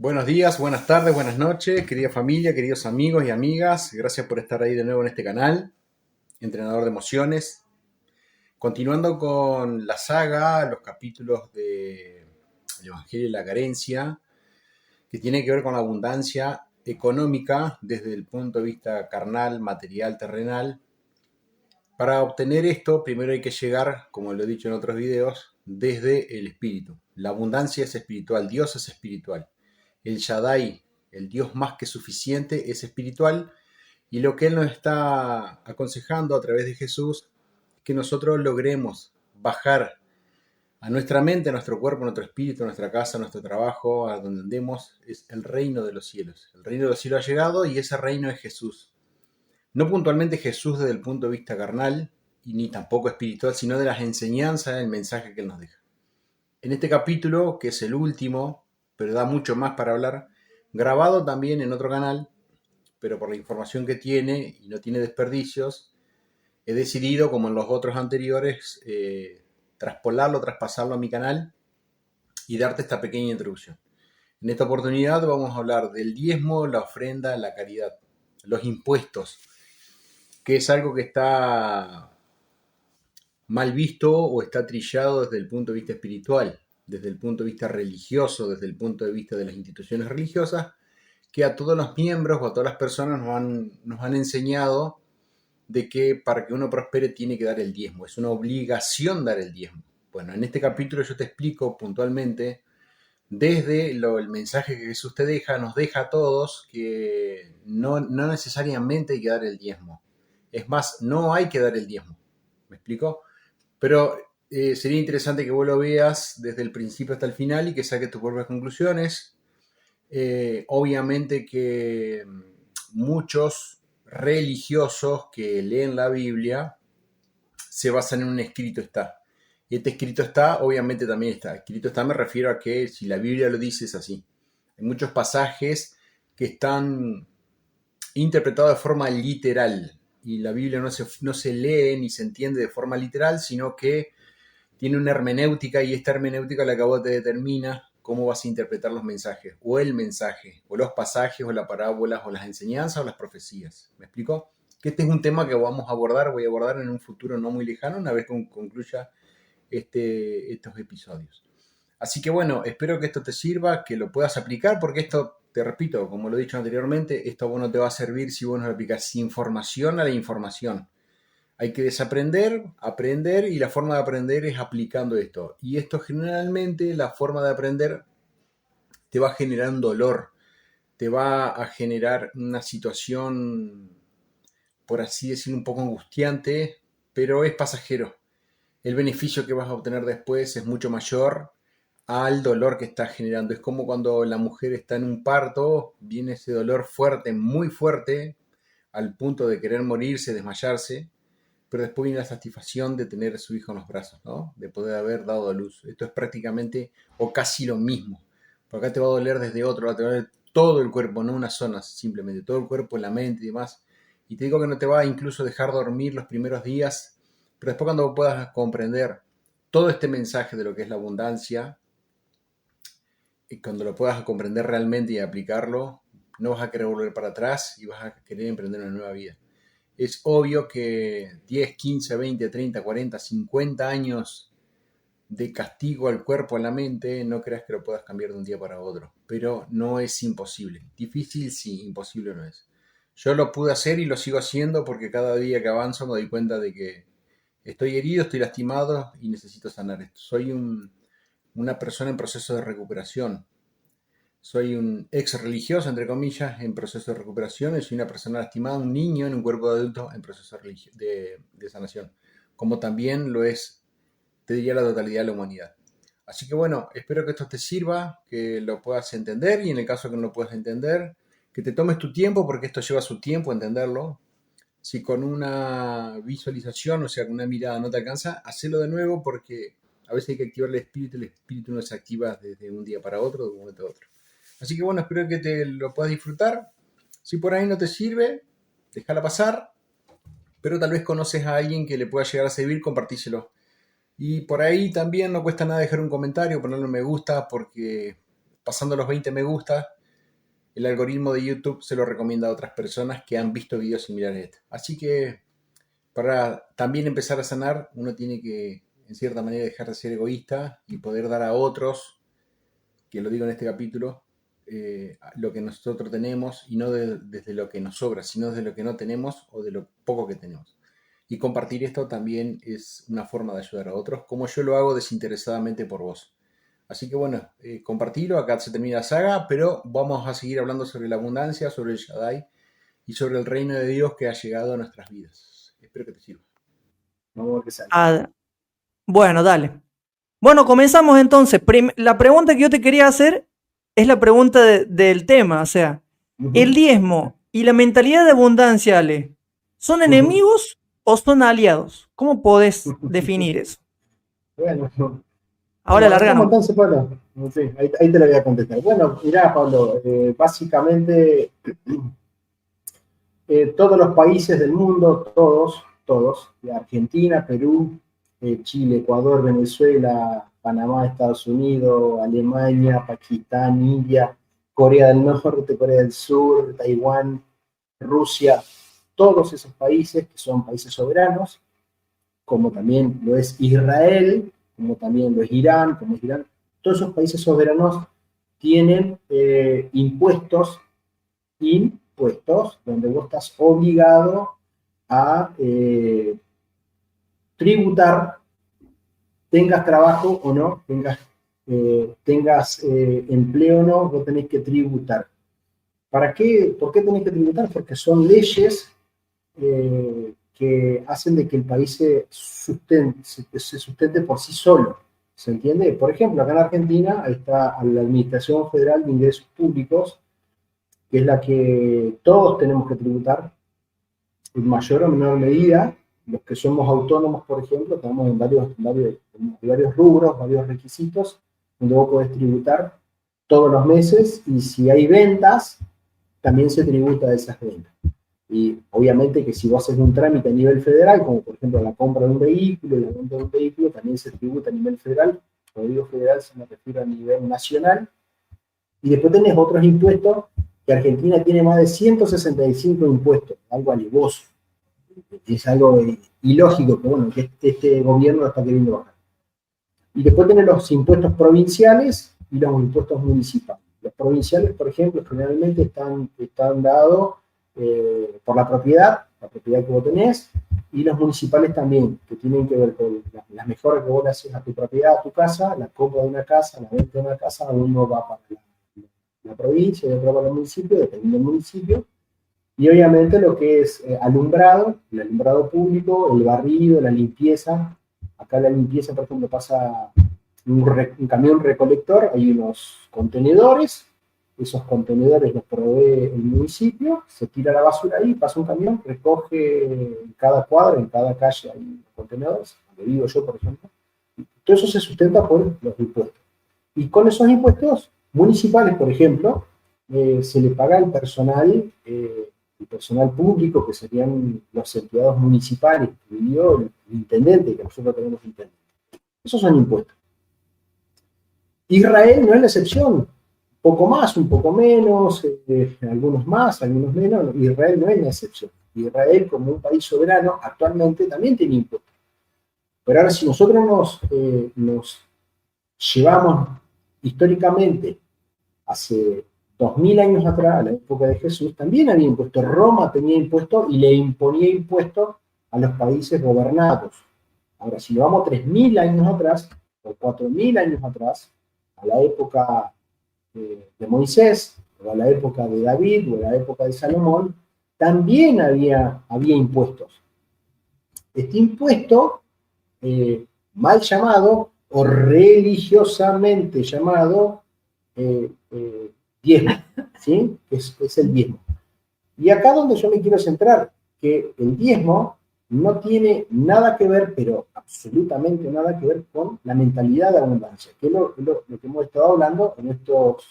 Buenos días, buenas tardes, buenas noches, querida familia, queridos amigos y amigas. Gracias por estar ahí de nuevo en este canal, Entrenador de Emociones. Continuando con la saga, los capítulos de El Evangelio y la Carencia, que tiene que ver con la abundancia económica desde el punto de vista carnal, material, terrenal. Para obtener esto, primero hay que llegar, como lo he dicho en otros videos, desde el espíritu. La abundancia es espiritual, Dios es espiritual. El Shaddai, el Dios más que suficiente, es espiritual, y lo que Él nos está aconsejando a través de Jesús es que nosotros logremos bajar a nuestra mente, a nuestro cuerpo, a nuestro espíritu, a nuestra casa, a nuestro trabajo, a donde andemos, es el reino de los cielos. El reino de los cielos ha llegado y ese reino es Jesús. No puntualmente Jesús desde el punto de vista carnal, y ni tampoco espiritual, sino de las enseñanzas, el mensaje que Él nos deja. En este capítulo, que es el último, pero da mucho más para hablar, grabado también en otro canal, pero por la información que tiene y no tiene desperdicios, he decidido, como en los otros anteriores, traspasarlo a mi canal y darte esta pequeña introducción. En esta oportunidad vamos a hablar del diezmo, la ofrenda, la caridad, los impuestos, que es algo que está mal visto o está trillado desde el punto de vista espiritual, desde el punto de vista religioso, desde el punto de vista de las instituciones religiosas, que a todos los miembros o a todas las personas nos han enseñado de que para que uno prospere tiene que dar el diezmo, es una obligación dar el diezmo. Bueno, en este capítulo yo te explico puntualmente desde el mensaje que Jesús te deja, nos deja a todos que no necesariamente hay que dar el diezmo. Es más, no hay que dar el diezmo. ¿Me explico? Pero sería interesante que vos lo veas desde el principio hasta el final y que saques tus propias conclusiones. Obviamente que muchos religiosos que leen la Biblia se basan en un escrito está. Y este escrito está, obviamente también está. Escrito está me refiero a que si la Biblia lo dice es así. Hay muchos pasajes que están interpretados de forma literal. Y la Biblia no se lee ni se entiende de forma literal, sino que tiene una hermenéutica y esta hermenéutica la que a vos te determina cómo vas a interpretar los mensajes, o el mensaje, o los pasajes, o las parábolas, o las enseñanzas, o las profecías. ¿Me explico? Que este es un tema que voy a abordar en un futuro no muy lejano, una vez que concluya estos episodios. Así que bueno, espero que esto te sirva, que lo puedas aplicar, porque esto, te repito, como lo he dicho anteriormente, esto vos no te va a servir si vos no lo aplicas información a la información. Hay que desaprender, aprender, y la forma de aprender es aplicando esto. Y esto generalmente, la forma de aprender te va a generar un dolor, te va a generar una situación, por así decirlo, un poco angustiante, pero es pasajero. El beneficio que vas a obtener después es mucho mayor al dolor que está generando. Es como cuando la mujer está en un parto, viene ese dolor fuerte, muy fuerte, al punto de querer morirse, desmayarse, pero después viene la satisfacción de tener a su hijo en los brazos, ¿no? De poder haber dado a luz. Esto es prácticamente o casi lo mismo. Por acá te va a doler desde otro lado, te va a doler todo el cuerpo, no una zona, simplemente todo el cuerpo, la mente y demás. Y te digo que no te va a incluso dejar dormir los primeros días, pero después cuando puedas comprender todo este mensaje de lo que es la abundancia, y cuando lo puedas comprender realmente y aplicarlo, no vas a querer volver para atrás y vas a querer emprender una nueva vida. Es obvio que 10, 15, 20, 30, 40, 50 años de castigo al cuerpo, a la mente, no creas que lo puedas cambiar de un día para otro. Pero no es imposible. Difícil sí, imposible no es. Yo lo pude hacer y lo sigo haciendo porque cada día que avanzo me doy cuenta de que estoy herido, estoy lastimado y necesito sanar esto. Soy una persona en proceso de recuperación. Soy un ex religioso, entre comillas, en proceso de recuperación, y soy una persona lastimada, un niño en un cuerpo de adulto en proceso de sanación, como también lo es, te diría, la totalidad de la humanidad. Así que bueno, espero que esto te sirva, que lo puedas entender, y en el caso que no lo puedas entender, que te tomes tu tiempo, porque esto lleva su tiempo entenderlo. Si con una visualización, o sea, con una mirada no te alcanza, hacelo de nuevo, porque a veces hay que activar el espíritu no se activa desde un día para otro, de un momento a otro. Así que bueno, espero que te lo puedas disfrutar. Si por ahí no te sirve, déjala pasar, pero tal vez conoces a alguien que le pueda llegar a servir, compartíselo. Y por ahí también no cuesta nada dejar un comentario, ponerle un me gusta, porque pasando los 20 me gusta, el algoritmo de YouTube se lo recomienda a otras personas que han visto videos similares a este. Así que para también empezar a sanar, uno tiene que, en cierta manera, dejar de ser egoísta y poder dar a otros, que lo digo en este capítulo, lo que nosotros tenemos y no desde lo que nos sobra, sino desde lo que no tenemos o de lo poco que tenemos. Y compartir esto también es una forma de ayudar a otros, como yo lo hago desinteresadamente por vos. Así que bueno, compartilo, acá se termina la saga, pero vamos a seguir hablando sobre la abundancia, sobre el Shaddai y sobre el reino de Dios que ha llegado a nuestras vidas. Espero que te sirva. Vamos a ver qué sale. Bueno, dale. Bueno, comenzamos entonces. La pregunta que yo te quería hacer es la pregunta del tema, o sea, ¿el diezmo y la mentalidad de abundancia, Ale, son enemigos o son aliados? ¿Cómo podés definir eso? Bueno, Ahora larganos. Entonces, Pablo, sí, ahí te lo voy a contestar. Bueno, mirá, Pablo, básicamente todos los países del mundo, todos, Argentina, Perú, Chile, Ecuador, Venezuela, Panamá, Estados Unidos, Alemania, Pakistán, India, Corea del Norte, Corea del Sur, Taiwán, Rusia, todos esos países que son países soberanos, como también lo es Israel, como también lo es Irán, todos esos países soberanos tienen impuestos donde vos estás obligado a tributar, tengas trabajo o no, tengas empleo o no, vos tenés que tributar. ¿Para qué? ¿Por qué tenés que tributar? Porque son leyes que hacen de que el país se sustente por sí solo. ¿Se entiende? Por ejemplo, acá en Argentina está la Administración Federal de Ingresos Públicos, que es la que todos tenemos que tributar, en mayor o menor medida. Los que somos autónomos, por ejemplo, estamos en varios rubros, varios requisitos, donde vos podés tributar todos los meses, y si hay ventas, también se tributa de esas ventas. Y obviamente que si vos haces un trámite a nivel federal, como por ejemplo la compra de un vehículo, la venta de un vehículo, también se tributa a nivel federal. Cuando digo federal, se me refiero a nivel nacional. Y después tenés otros impuestos, que Argentina tiene más de 165 impuestos, algo alevoso. Es algo ilógico, que bueno, que este gobierno lo está queriendo bajar. Y después tenés los impuestos provinciales y los impuestos municipales. Los provinciales, por ejemplo, generalmente están dados por la propiedad que vos tenés, y los municipales también, que tienen que ver con las mejoras que vos le haces a tu propiedad, a tu casa, la compra de una casa, la venta de una casa. Uno va para la provincia y otro para el municipio, dependiendo del municipio. Y obviamente lo que es alumbrado, el alumbrado público, el barrido, la limpieza. Acá la limpieza, por ejemplo, pasa un camión recolector, hay unos contenedores, esos contenedores los provee el municipio, se tira la basura ahí, pasa un camión, recoge en cada cuadra, en cada calle hay contenedores, donde vivo yo, por ejemplo. Todo eso se sustenta por los impuestos. Y con esos impuestos municipales, por ejemplo, se le paga al personal, el personal público, que serían los empleados municipales, incluido el intendente, que nosotros tenemos intendente. Esos son impuestos. Israel no es la excepción. Poco más, un poco menos, algunos más, algunos menos. Israel no es la excepción. Israel, como un país soberano, actualmente también tiene impuestos. Pero ahora, si nosotros nos llevamos históricamente hace 2000 años atrás, a la época de Jesús, también había impuestos. Roma tenía impuestos y le imponía impuestos a los países gobernados. Ahora, si lo vamos 3000 años atrás, o 4000 años atrás, a la época de Moisés, o a la época de David, o a la época de Salomón, también había impuestos. Este impuesto, mal llamado, o religiosamente llamado, diezmo, ¿sí? Es el diezmo. Y acá donde yo me quiero centrar, que el diezmo no tiene nada que ver, pero absolutamente nada que ver con la mentalidad de abundancia, que es lo que hemos estado hablando en estos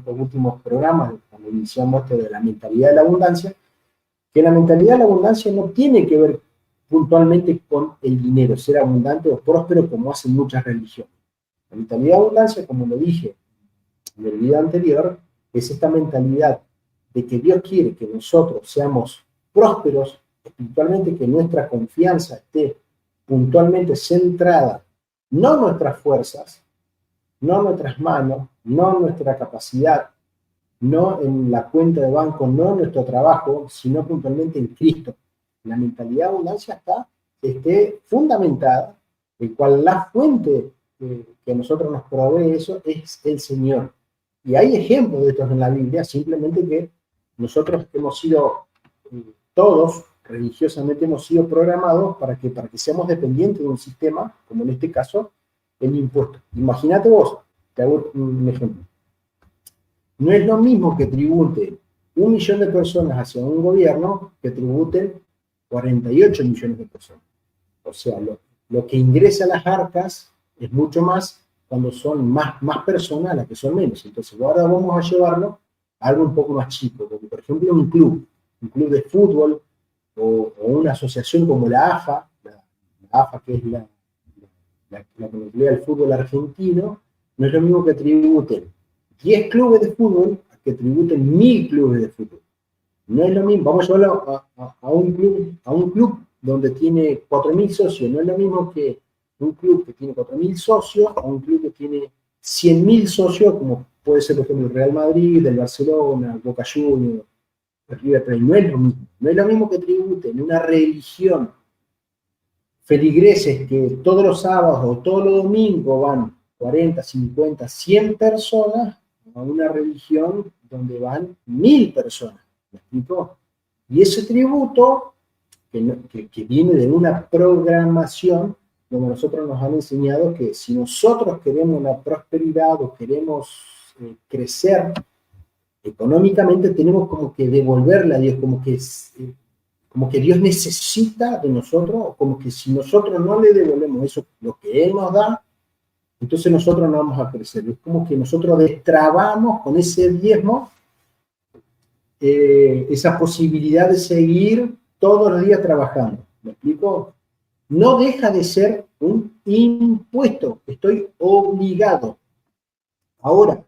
últimos programas, cuando iniciamos esto de la mentalidad de la abundancia, que la mentalidad de la abundancia no tiene que ver puntualmente con el dinero, ser abundante o próspero como hacen muchas religiones. La mentalidad de abundancia, como lo dije en el video anterior, es esta mentalidad de que Dios quiere que nosotros seamos prósperos espiritualmente, que nuestra confianza esté puntualmente centrada, no en nuestras fuerzas, no en nuestras manos, no en nuestra capacidad, no en la cuenta de banco, no en nuestro trabajo, sino puntualmente en Cristo. La mentalidad de abundancia esté fundamentada, el cual la fuente que a nosotros nos provee eso es el Señor. Y hay ejemplos de estos en la Biblia, simplemente que nosotros hemos sido, todos religiosamente hemos sido programados para que seamos dependientes de un sistema, como en este caso, el impuesto. Imagínate vos, te hago un ejemplo. No es lo mismo que tribute 1 millón de personas hacia un gobierno que tributen 48 millones de personas. O sea, lo que ingresa a las arcas es mucho más cuando son más personas a las que son menos. Entonces, ahora vamos a llevarlo a algo un poco más chico, como por ejemplo un club de fútbol o una asociación como la AFA, la AFA que es la que nuclea el fútbol argentino, no es lo mismo que tributen 10 clubes de fútbol a que tributen 1000 clubes de fútbol. No es lo mismo, vamos a llevarlo a un club donde tiene 4000 socios, no es lo mismo que un club que tiene 4000 socios a un club que tiene 100.000 socios, como puede ser por ejemplo el Real Madrid, el Barcelona, el Boca Juniors, el River Plate. No es lo mismo. No es lo mismo que tributen una religión feligreses que todos los sábados o todos los domingos van 40, 50, 100 personas a una religión donde van 1000 personas. ¿Me explico? Y ese tributo que viene de una programación donde nosotros nos han enseñado que si nosotros queremos la prosperidad o queremos crecer económicamente, tenemos como que devolverle a Dios, como que Dios necesita de nosotros, como que si nosotros no le devolvemos eso, lo que Él nos da, entonces nosotros no vamos a crecer. Es como que nosotros destrabamos con ese diezmo esa posibilidad de seguir todos los días trabajando. ¿Me explico? No deja de ser un impuesto. Estoy obligado. Ahora,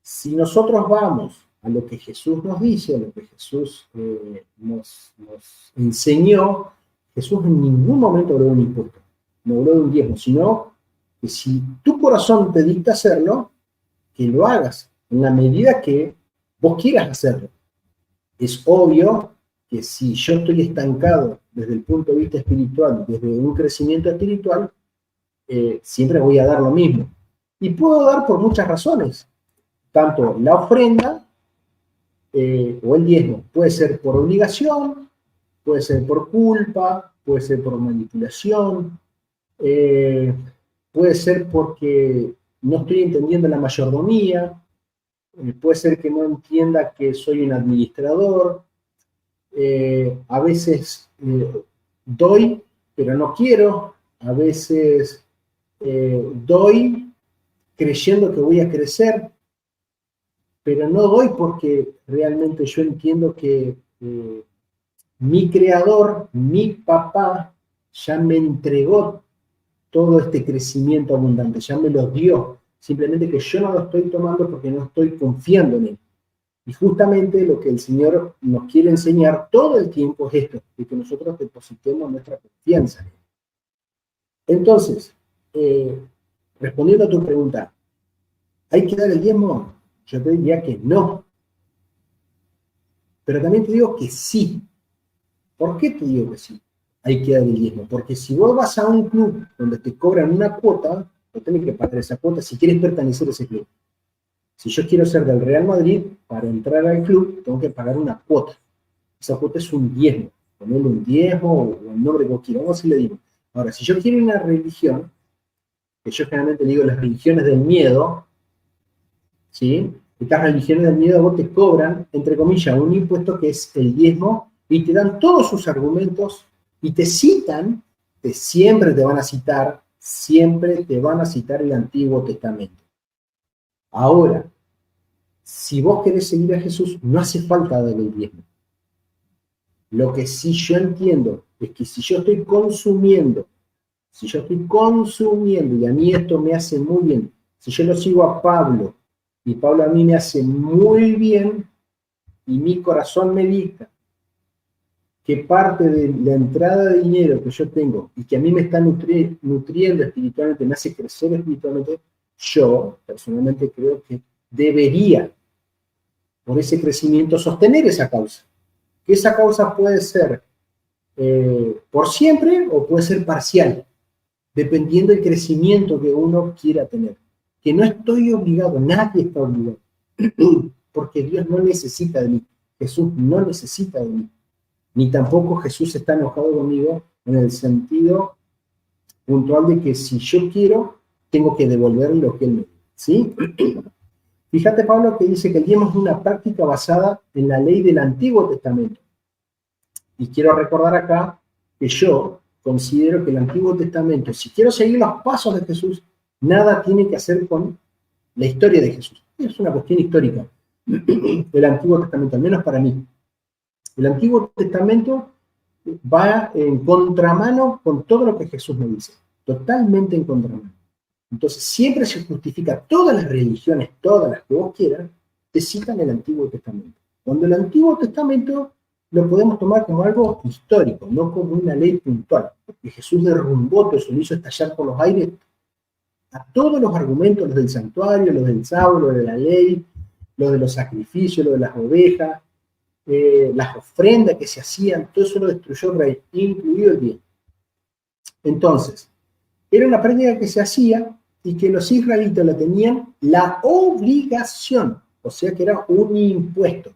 si nosotros vamos a lo que Jesús nos dice, a lo que Jesús nos enseñó, Jesús en ningún momento habló de un impuesto, no habló de un diezmo, sino que si tu corazón te dicta hacerlo, que lo hagas en la medida que vos quieras hacerlo. Es obvio que si yo estoy estancado desde el punto de vista espiritual, desde un crecimiento espiritual, siempre voy a dar lo mismo. Y puedo dar por muchas razones. Tanto la ofrenda o el diezmo puede ser por obligación, puede ser por culpa, puede ser por manipulación, puede ser porque no estoy entendiendo la mayordomía, puede ser que no entienda que soy un administrador, a veces doy, pero no quiero, a veces doy creyendo que voy a crecer, pero no doy porque realmente yo entiendo que mi creador, mi papá, ya me entregó todo este crecimiento abundante, ya me lo dio, simplemente que yo no lo estoy tomando porque no estoy confiando en él. Y justamente lo que el Señor nos quiere enseñar todo el tiempo es esto, de que nosotros depositemos nuestra confianza en él. Entonces, respondiendo a tu pregunta, ¿hay que dar el diezmo? Yo te diría que no. Pero también te digo que sí. ¿Por qué te digo que sí? Hay que dar el diezmo. Porque si vos vas a un club donde te cobran una cuota, no tenés que pagar esa cuota si quieres pertenecer a ese club. Si yo quiero ser del Real Madrid, para entrar al club tengo que pagar una cuota. Esa cuota es un diezmo. Ponerle un diezmo o el nombre que vos quieras, vos así le digo. Ahora, si yo quiero una religión, que yo generalmente digo las religiones del miedo, ¿sí? Estas religiones del miedo vos te cobran, entre comillas, un impuesto que es el diezmo y te dan todos sus argumentos y te citan, siempre te van a citar el Antiguo Testamento. Ahora, si vos querés seguir a Jesús, no hace falta darle el diezmo. Lo que sí yo entiendo es que si yo estoy consumiendo, y a mí esto me hace muy bien, si yo lo sigo a Pablo, Y Pablo, a mí me hace muy bien y mi corazón me dicta que parte de la entrada de dinero que yo tengo y que a mí me está nutriendo espiritualmente, me hace crecer espiritualmente, yo personalmente creo que debería, por ese crecimiento, sostener esa causa. Que esa causa puede ser por siempre o puede ser parcial, dependiendo del crecimiento que uno quiera tener. Que no estoy obligado, nadie está obligado, porque Dios no necesita de mí, Jesús no necesita de mí, ni tampoco Jesús está enojado conmigo en el sentido puntual de que si yo quiero, tengo que devolverle lo que Él me dio, ¿sí? Fíjate, Pablo, que dice que el diezmo es una práctica basada en la ley del Antiguo Testamento. Y quiero recordar acá que yo considero que el Antiguo Testamento, si quiero seguir los pasos de Jesús, nada tiene que hacer con la historia de Jesús. Es una cuestión histórica del Antiguo Testamento, al menos para mí. El Antiguo Testamento va en contramano con todo lo que Jesús me dice, totalmente en contramano. Entonces siempre se justifica, todas las religiones, todas las que vos quieras, te citan el Antiguo Testamento. Cuando el Antiguo Testamento lo podemos tomar como algo histórico, no como una ley puntual, porque Jesús derrumbó todo eso, lo hizo estallar por los aires a todos los argumentos, los del santuario, los del sábado, los de la ley, los de los sacrificios, los de las ovejas, las ofrendas que se hacían, todo eso lo destruyó el rey, incluido el bien. Entonces, era una práctica que se hacía y que los israelitas la tenían la obligación, o sea que era un impuesto,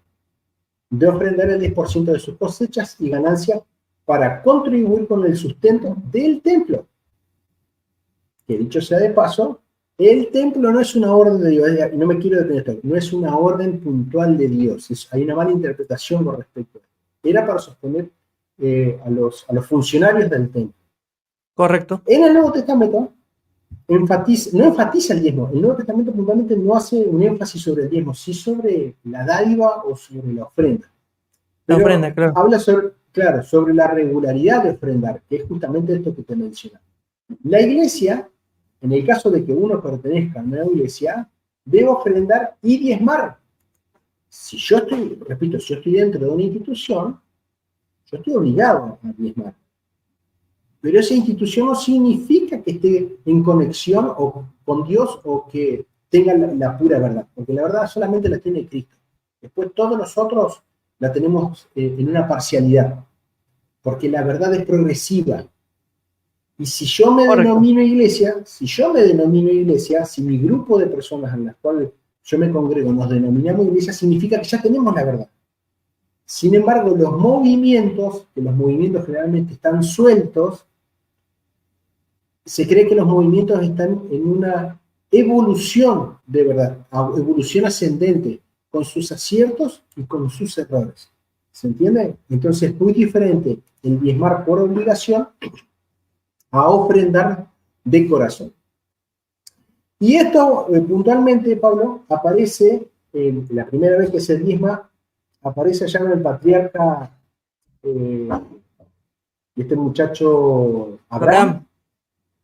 de ofrendar el 10% de sus cosechas y ganancias para contribuir con el sustento del templo. Que dicho sea de paso, el templo no es una orden de Dios, y no me quiero detener esto, no es una orden puntual de Dios, hay una mala interpretación con respecto a esto. Era para sostener a los funcionarios del templo. Correcto. En el Nuevo Testamento no enfatiza el diezmo. El Nuevo Testamento puntualmente no hace un énfasis sobre el diezmo, sí sobre la dádiva o sobre la ofrenda. Pero la ofrenda, claro. Habla sobre la regularidad de ofrendar, que es justamente esto que te mencioné. La iglesia, en el caso de que uno pertenezca a una iglesia, debe ofrendar y diezmar. Si yo estoy dentro de una institución, yo estoy obligado a diezmar. Pero esa institución no significa que esté en conexión con Dios o que tenga la pura verdad, porque la verdad solamente la tiene Cristo. Después todos nosotros la tenemos en una parcialidad, porque la verdad es progresiva. Y si yo me denomino iglesia, si mi grupo de personas en las cuales yo me congrego nos denominamos iglesia, significa que ya tenemos la verdad. Sin embargo, los movimientos generalmente están sueltos, se cree que los movimientos están en una evolución de verdad, evolución ascendente, con sus aciertos y con sus errores. ¿Se entiende? Entonces es muy diferente el diezmar por obligación a ofrendar de corazón. Y esto puntualmente, Pablo, aparece, la primera vez que se diezma, aparece allá en el patriarca, este muchacho Abraham,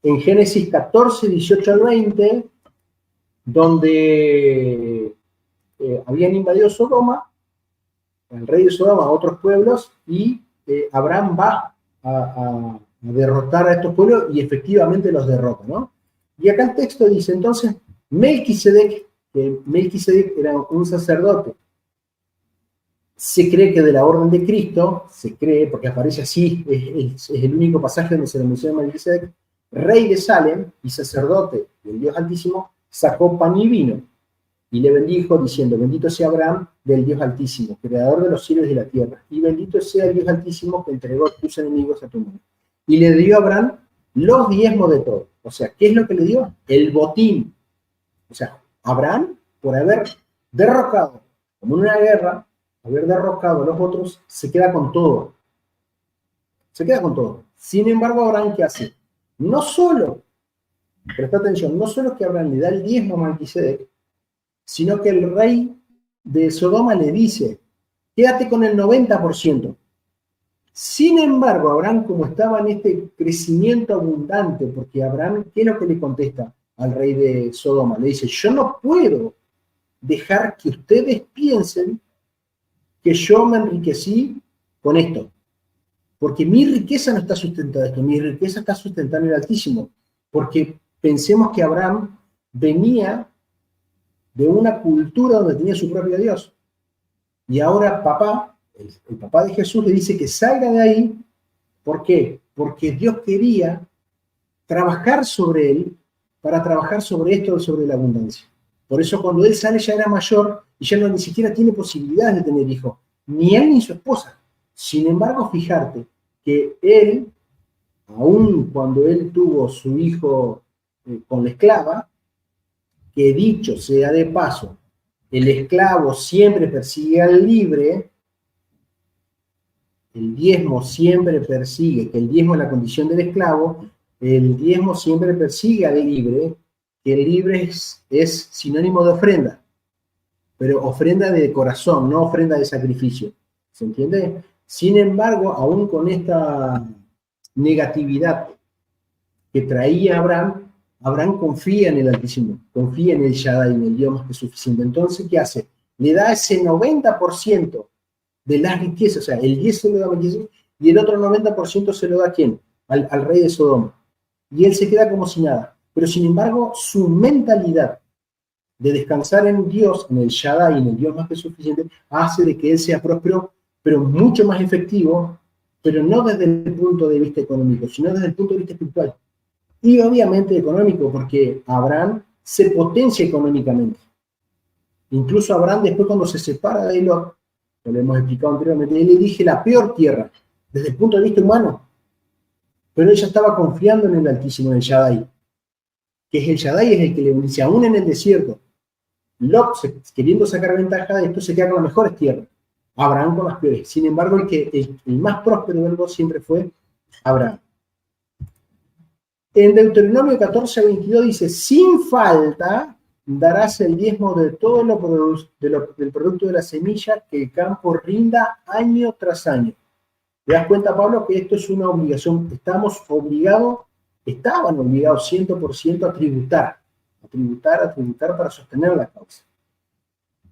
en Génesis 14, 18 al 20, donde habían invadido Sodoma, el rey de Sodoma, a otros pueblos, y Abraham va a derrotar a estos pueblos y efectivamente los derrota, ¿no? Y acá el texto dice, entonces, Melquisedec, que Melquisedec era un sacerdote, se cree que de la orden de Cristo, porque aparece así, es el único pasaje donde se le menciona a Melquisedec, rey de Salem y sacerdote del Dios Altísimo, sacó pan y vino y le bendijo diciendo, bendito sea Abraham del Dios Altísimo, creador de los cielos y de la tierra, y bendito sea el Dios Altísimo que entregó tus enemigos a tu mano. Y le dio a Abraham los diezmos de todo. O sea, ¿qué es lo que le dio? El botín. O sea, Abraham, por haber derrocado, como en una guerra, haber derrocado a los otros, se queda con todo. Se queda con todo. Sin embargo, Abraham, ¿qué hace? No solo, presta atención, no solo que Abraham le da el diezmo a Melquisedec, sino que el rey de Sodoma le dice, quédate con el 90%. Sin embargo, Abraham, como estaba en este crecimiento abundante, porque Abraham, ¿qué es lo que le contesta al rey de Sodoma? Le dice, yo no puedo dejar que ustedes piensen que yo me enriquecí con esto. Porque mi riqueza no está sustentada en esto, mi riqueza está sustentada en el Altísimo. Porque pensemos que Abraham venía de una cultura donde tenía su propio Dios. Y ahora papá, el papá de Jesús, le dice que salga de ahí. ¿Por qué? Porque Dios quería trabajar sobre él para trabajar sobre esto, sobre la abundancia. Por eso cuando él sale ya era mayor y ya no ni siquiera tiene posibilidades de tener hijos, ni él ni su esposa. Sin embargo, fíjate que él, aun cuando él tuvo su hijo con la esclava, que dicho sea de paso, el esclavo siempre persigue al libre, el diezmo siempre persigue, que el diezmo es la condición del esclavo, el diezmo siempre persigue al libre, que el libre es sinónimo de ofrenda, pero ofrenda de corazón, no ofrenda de sacrificio. ¿Se entiende? Sin embargo, aún con esta negatividad que traía Abraham, Abraham confía en el Altísimo, confía en el Shaddai, en el Dios más que suficiente. Entonces, ¿qué hace? Le da ese 90% de las riquezas, o sea, el 10 se lo da a Melquisedec y el otro 90% se lo da ¿a quién? Al rey de Sodoma. Y él se queda como si nada. Pero sin embargo, su mentalidad de descansar en Dios, en el Shaddai, en el Dios más que suficiente, hace de que él sea próspero, pero mucho más efectivo, pero no desde el punto de vista económico, sino desde el punto de vista espiritual. Y obviamente económico, porque Abraham se potencia económicamente. Incluso Abraham, después cuando se separa de Lot, lo hemos explicado anteriormente, él elige la peor tierra, desde el punto de vista humano. Pero ella estaba confiando en el Altísimo, en el Shaddai. Que es el Shaddai, es el que le dice, aún en el desierto, Lot, queriendo sacar ventaja de esto, se queda con las mejores tierras. Abraham con las peores. Sin embargo, el más próspero de los dos siempre fue Abraham. En Deuteronomio 14:22 dice, sin falta darás el diezmo de todo del producto de la semilla que el campo rinda año tras año. ¿Te das cuenta, Pablo, que esto es una obligación? Estaban obligados 100% a tributar para sostener la causa.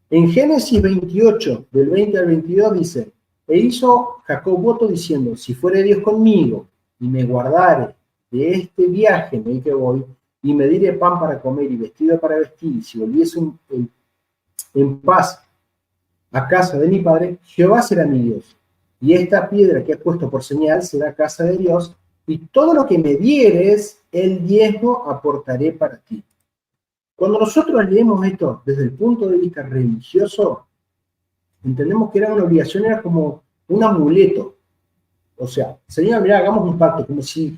En Génesis 28, del 20 al 22 dice, e hizo Jacob voto diciendo, si fuere Dios conmigo y me guardare de este viaje en el que voy, y me diere pan para comer y vestido para vestir, y si volviese en paz a casa de mi padre, Jehová será mi Dios. Y esta piedra que he puesto por señal será casa de Dios, y todo lo que me dieres, el diezmo aportaré para ti. Cuando nosotros leemos esto desde el punto de vista religioso, entendemos que era una obligación, era como un amuleto. O sea, Señor, mira, hagamos un pacto, como si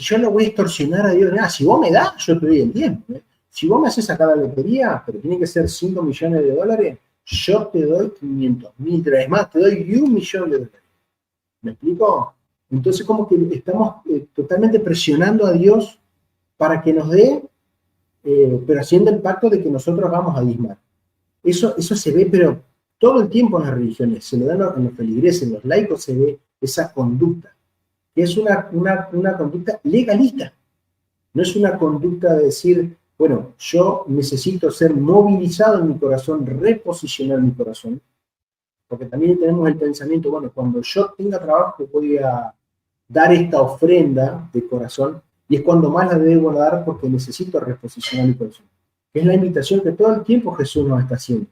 yo no voy a extorsionar a Dios. Nada, si vos me das, yo te doy el diezmo. Si vos me haces sacar la lotería, pero tiene que ser 5 millones de dólares, yo te doy 500.000 dólares más, te doy 1 millón de dólares. ¿Me explico? Entonces como que estamos totalmente presionando a Dios para que nos dé, pero haciendo el pacto de que nosotros vamos a diezmar. Eso se ve, pero todo el tiempo en las religiones, se lo dan en los feligreses, en los laicos se ve esa conducta, que es una conducta legalista. No es una conducta de decir, bueno, yo necesito ser movilizado en mi corazón, reposicionar mi corazón, porque también tenemos el pensamiento, bueno, cuando yo tenga trabajo voy a dar esta ofrenda de corazón, y es cuando más la debo dar porque necesito reposicionar mi corazón. Es la invitación que todo el tiempo Jesús nos está haciendo.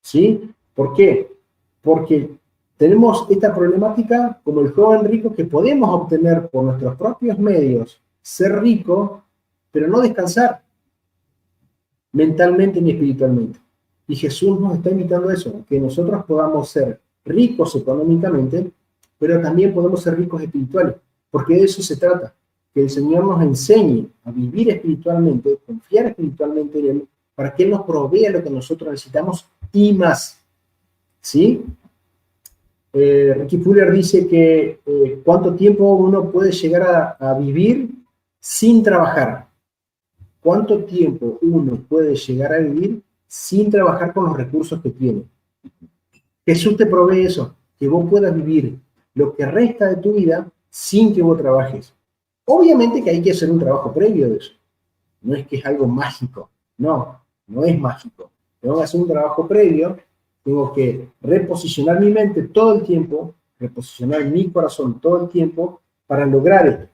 ¿Sí? ¿Por qué? Porque tenemos esta problemática como el joven rico que podemos obtener por nuestros propios medios, ser rico, pero no descansar mentalmente ni espiritualmente. Y Jesús nos está invitando a eso, que nosotros podamos ser ricos económicamente, pero también podemos ser ricos espirituales, porque de eso se trata, que el Señor nos enseñe a vivir espiritualmente, confiar espiritualmente en Él, para que Él nos provea lo que nosotros necesitamos y más. ¿Sí? Ricky Fuller dice que cuánto tiempo uno puede llegar a vivir sin trabajar. ¿Cuánto tiempo uno puede llegar a vivir sin trabajar con los recursos que tiene? Jesús te provee eso, que vos puedas vivir lo que resta de tu vida sin que vos trabajes. Obviamente que hay que hacer un trabajo previo de eso. No es que es algo mágico. No es mágico. Tengo que hacer un trabajo previo, tengo que reposicionar mi mente todo el tiempo, reposicionar mi corazón todo el tiempo para lograr esto.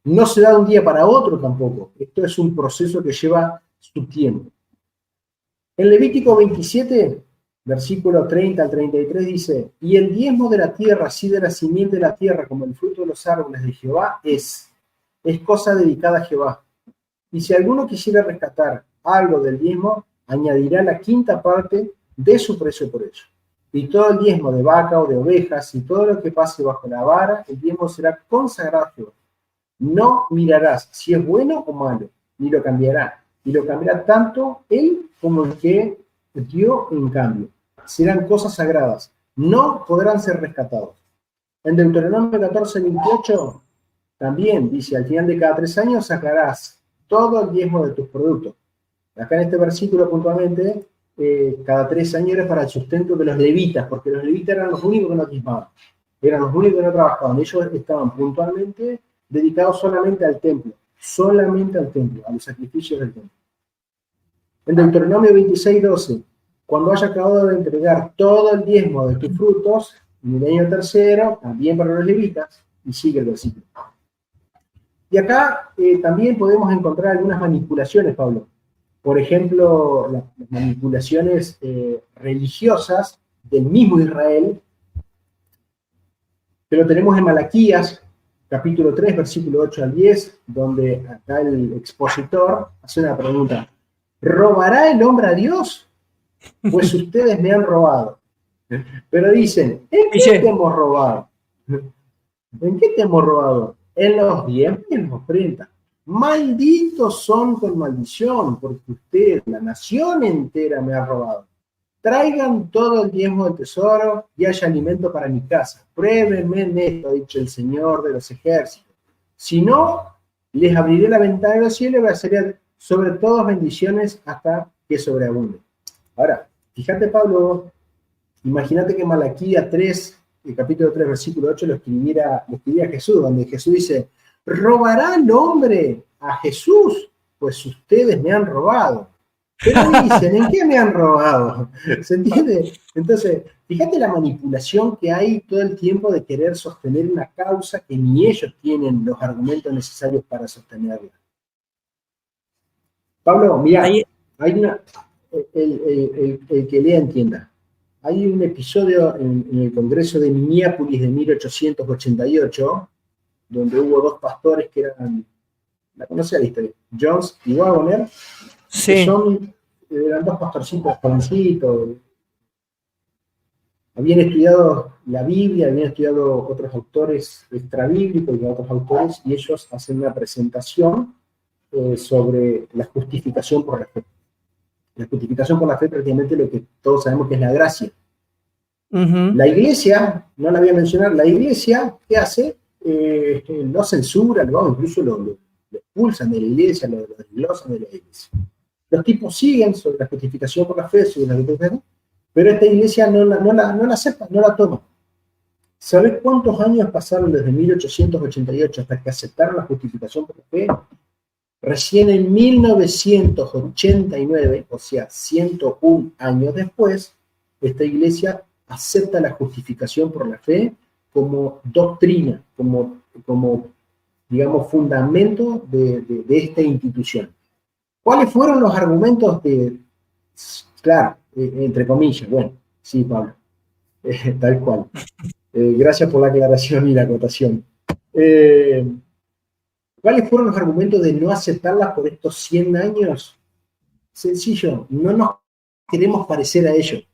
No se da de un día para otro tampoco. Esto es un proceso que lleva su tiempo. En Levítico 27, versículo 30 al 33 dice, y el diezmo de la tierra, así de la simiente de la tierra como el fruto de los árboles de Jehová, es cosa dedicada a Jehová. Y si alguno quisiera rescatar algo del diezmo, añadirá la quinta parte de su precio por ello. Y todo el diezmo de vaca o de ovejas y todo lo que pase bajo la vara, el diezmo será consagrado a Jehová. No mirarás si es bueno o malo, ni lo cambiará. Y lo cambiará tanto él como el que dio en cambio. Serán cosas sagradas, no podrán ser rescatados. En Deuteronomio 14, 28, también dice, al final de cada 3 años sacarás todo el diezmo de tus productos. Acá en este versículo puntualmente, cada 3 años era para el sustento de los levitas, porque los levitas eran los únicos que no diezmaban, eran los únicos que no trabajaban. Ellos estaban puntualmente dedicados solamente al templo, a los sacrificios del templo. En Deuteronomio 26, 12, cuando haya acabado de entregar todo el diezmo de tus frutos, en el año tercero, también para los levitas, y sigue el versículo. Y acá también podemos encontrar algunas manipulaciones, Pablo. Por ejemplo, las manipulaciones religiosas del mismo Israel, que lo tenemos en Malaquías, capítulo 3, versículo 8 al 10, donde acá el expositor hace una pregunta. ¿Robará el hombre a Dios? Pues ustedes me han robado. Pero dicen, ¿en qué te hemos robado? ¿En qué te hemos robado? En los diezmos y en las ofrendas. Malditos son con maldición, porque usted, la nación entera, me ha robado. Traigan todo el diezmo del tesoro y haya alimento para mi casa. Pruébenme en esto, ha dicho el Señor de los ejércitos. Si no, les abriré la ventana de los cielos y les hacer sobre todas bendiciones hasta que sobreabunde. Ahora, fíjate, Pablo, imagínate que Malaquías 3, el capítulo 3, versículo 8, lo escribiera Jesús, donde Jesús dice, ¿robará el hombre a Jesús? Pues ustedes me han robado. Pero dicen, ¿en qué me han robado? ¿Se entiende? Entonces, fíjate la manipulación que hay todo el tiempo de querer sostener una causa que ni ellos tienen los argumentos necesarios para sostenerla. Pablo, mira, hay una, el que lea entienda. Hay un episodio en el Congreso de Minneapolis de 1888, donde hubo 2 pastores que eran, la conocía la historia, Jones y Waggoner, sí. que eran 2 pastorcitos jovencitos, habían estudiado la Biblia, habían estudiado otros autores extrabíblicos y otros autores, y ellos hacen una presentación sobre la justificación por la fe. La justificación por la fe prácticamente lo que todos sabemos que es la gracia. La iglesia, no la voy a mencionar, la iglesia, ¿qué hace? Lo censura, incluso lo expulsan de la iglesia, lo desglosan de la iglesia. Los tipos siguen sobre la justificación por la fe, pero esta iglesia no la acepta, no la toma. ¿Sabes cuántos años pasaron desde 1888 hasta que aceptaron la justificación por la fe? Recién en 1989, o sea, 101 años después, esta iglesia acepta la justificación por la fe como doctrina, como digamos, fundamento de esta institución. ¿Cuáles fueron los argumentos claro, entre comillas, bueno, sí, Pablo, tal cual. Gracias por la aclaración y la acotación. ¿Cuáles fueron los argumentos de no aceptarlas por estos 100 años? Sencillo, no nos queremos parecer a ellos.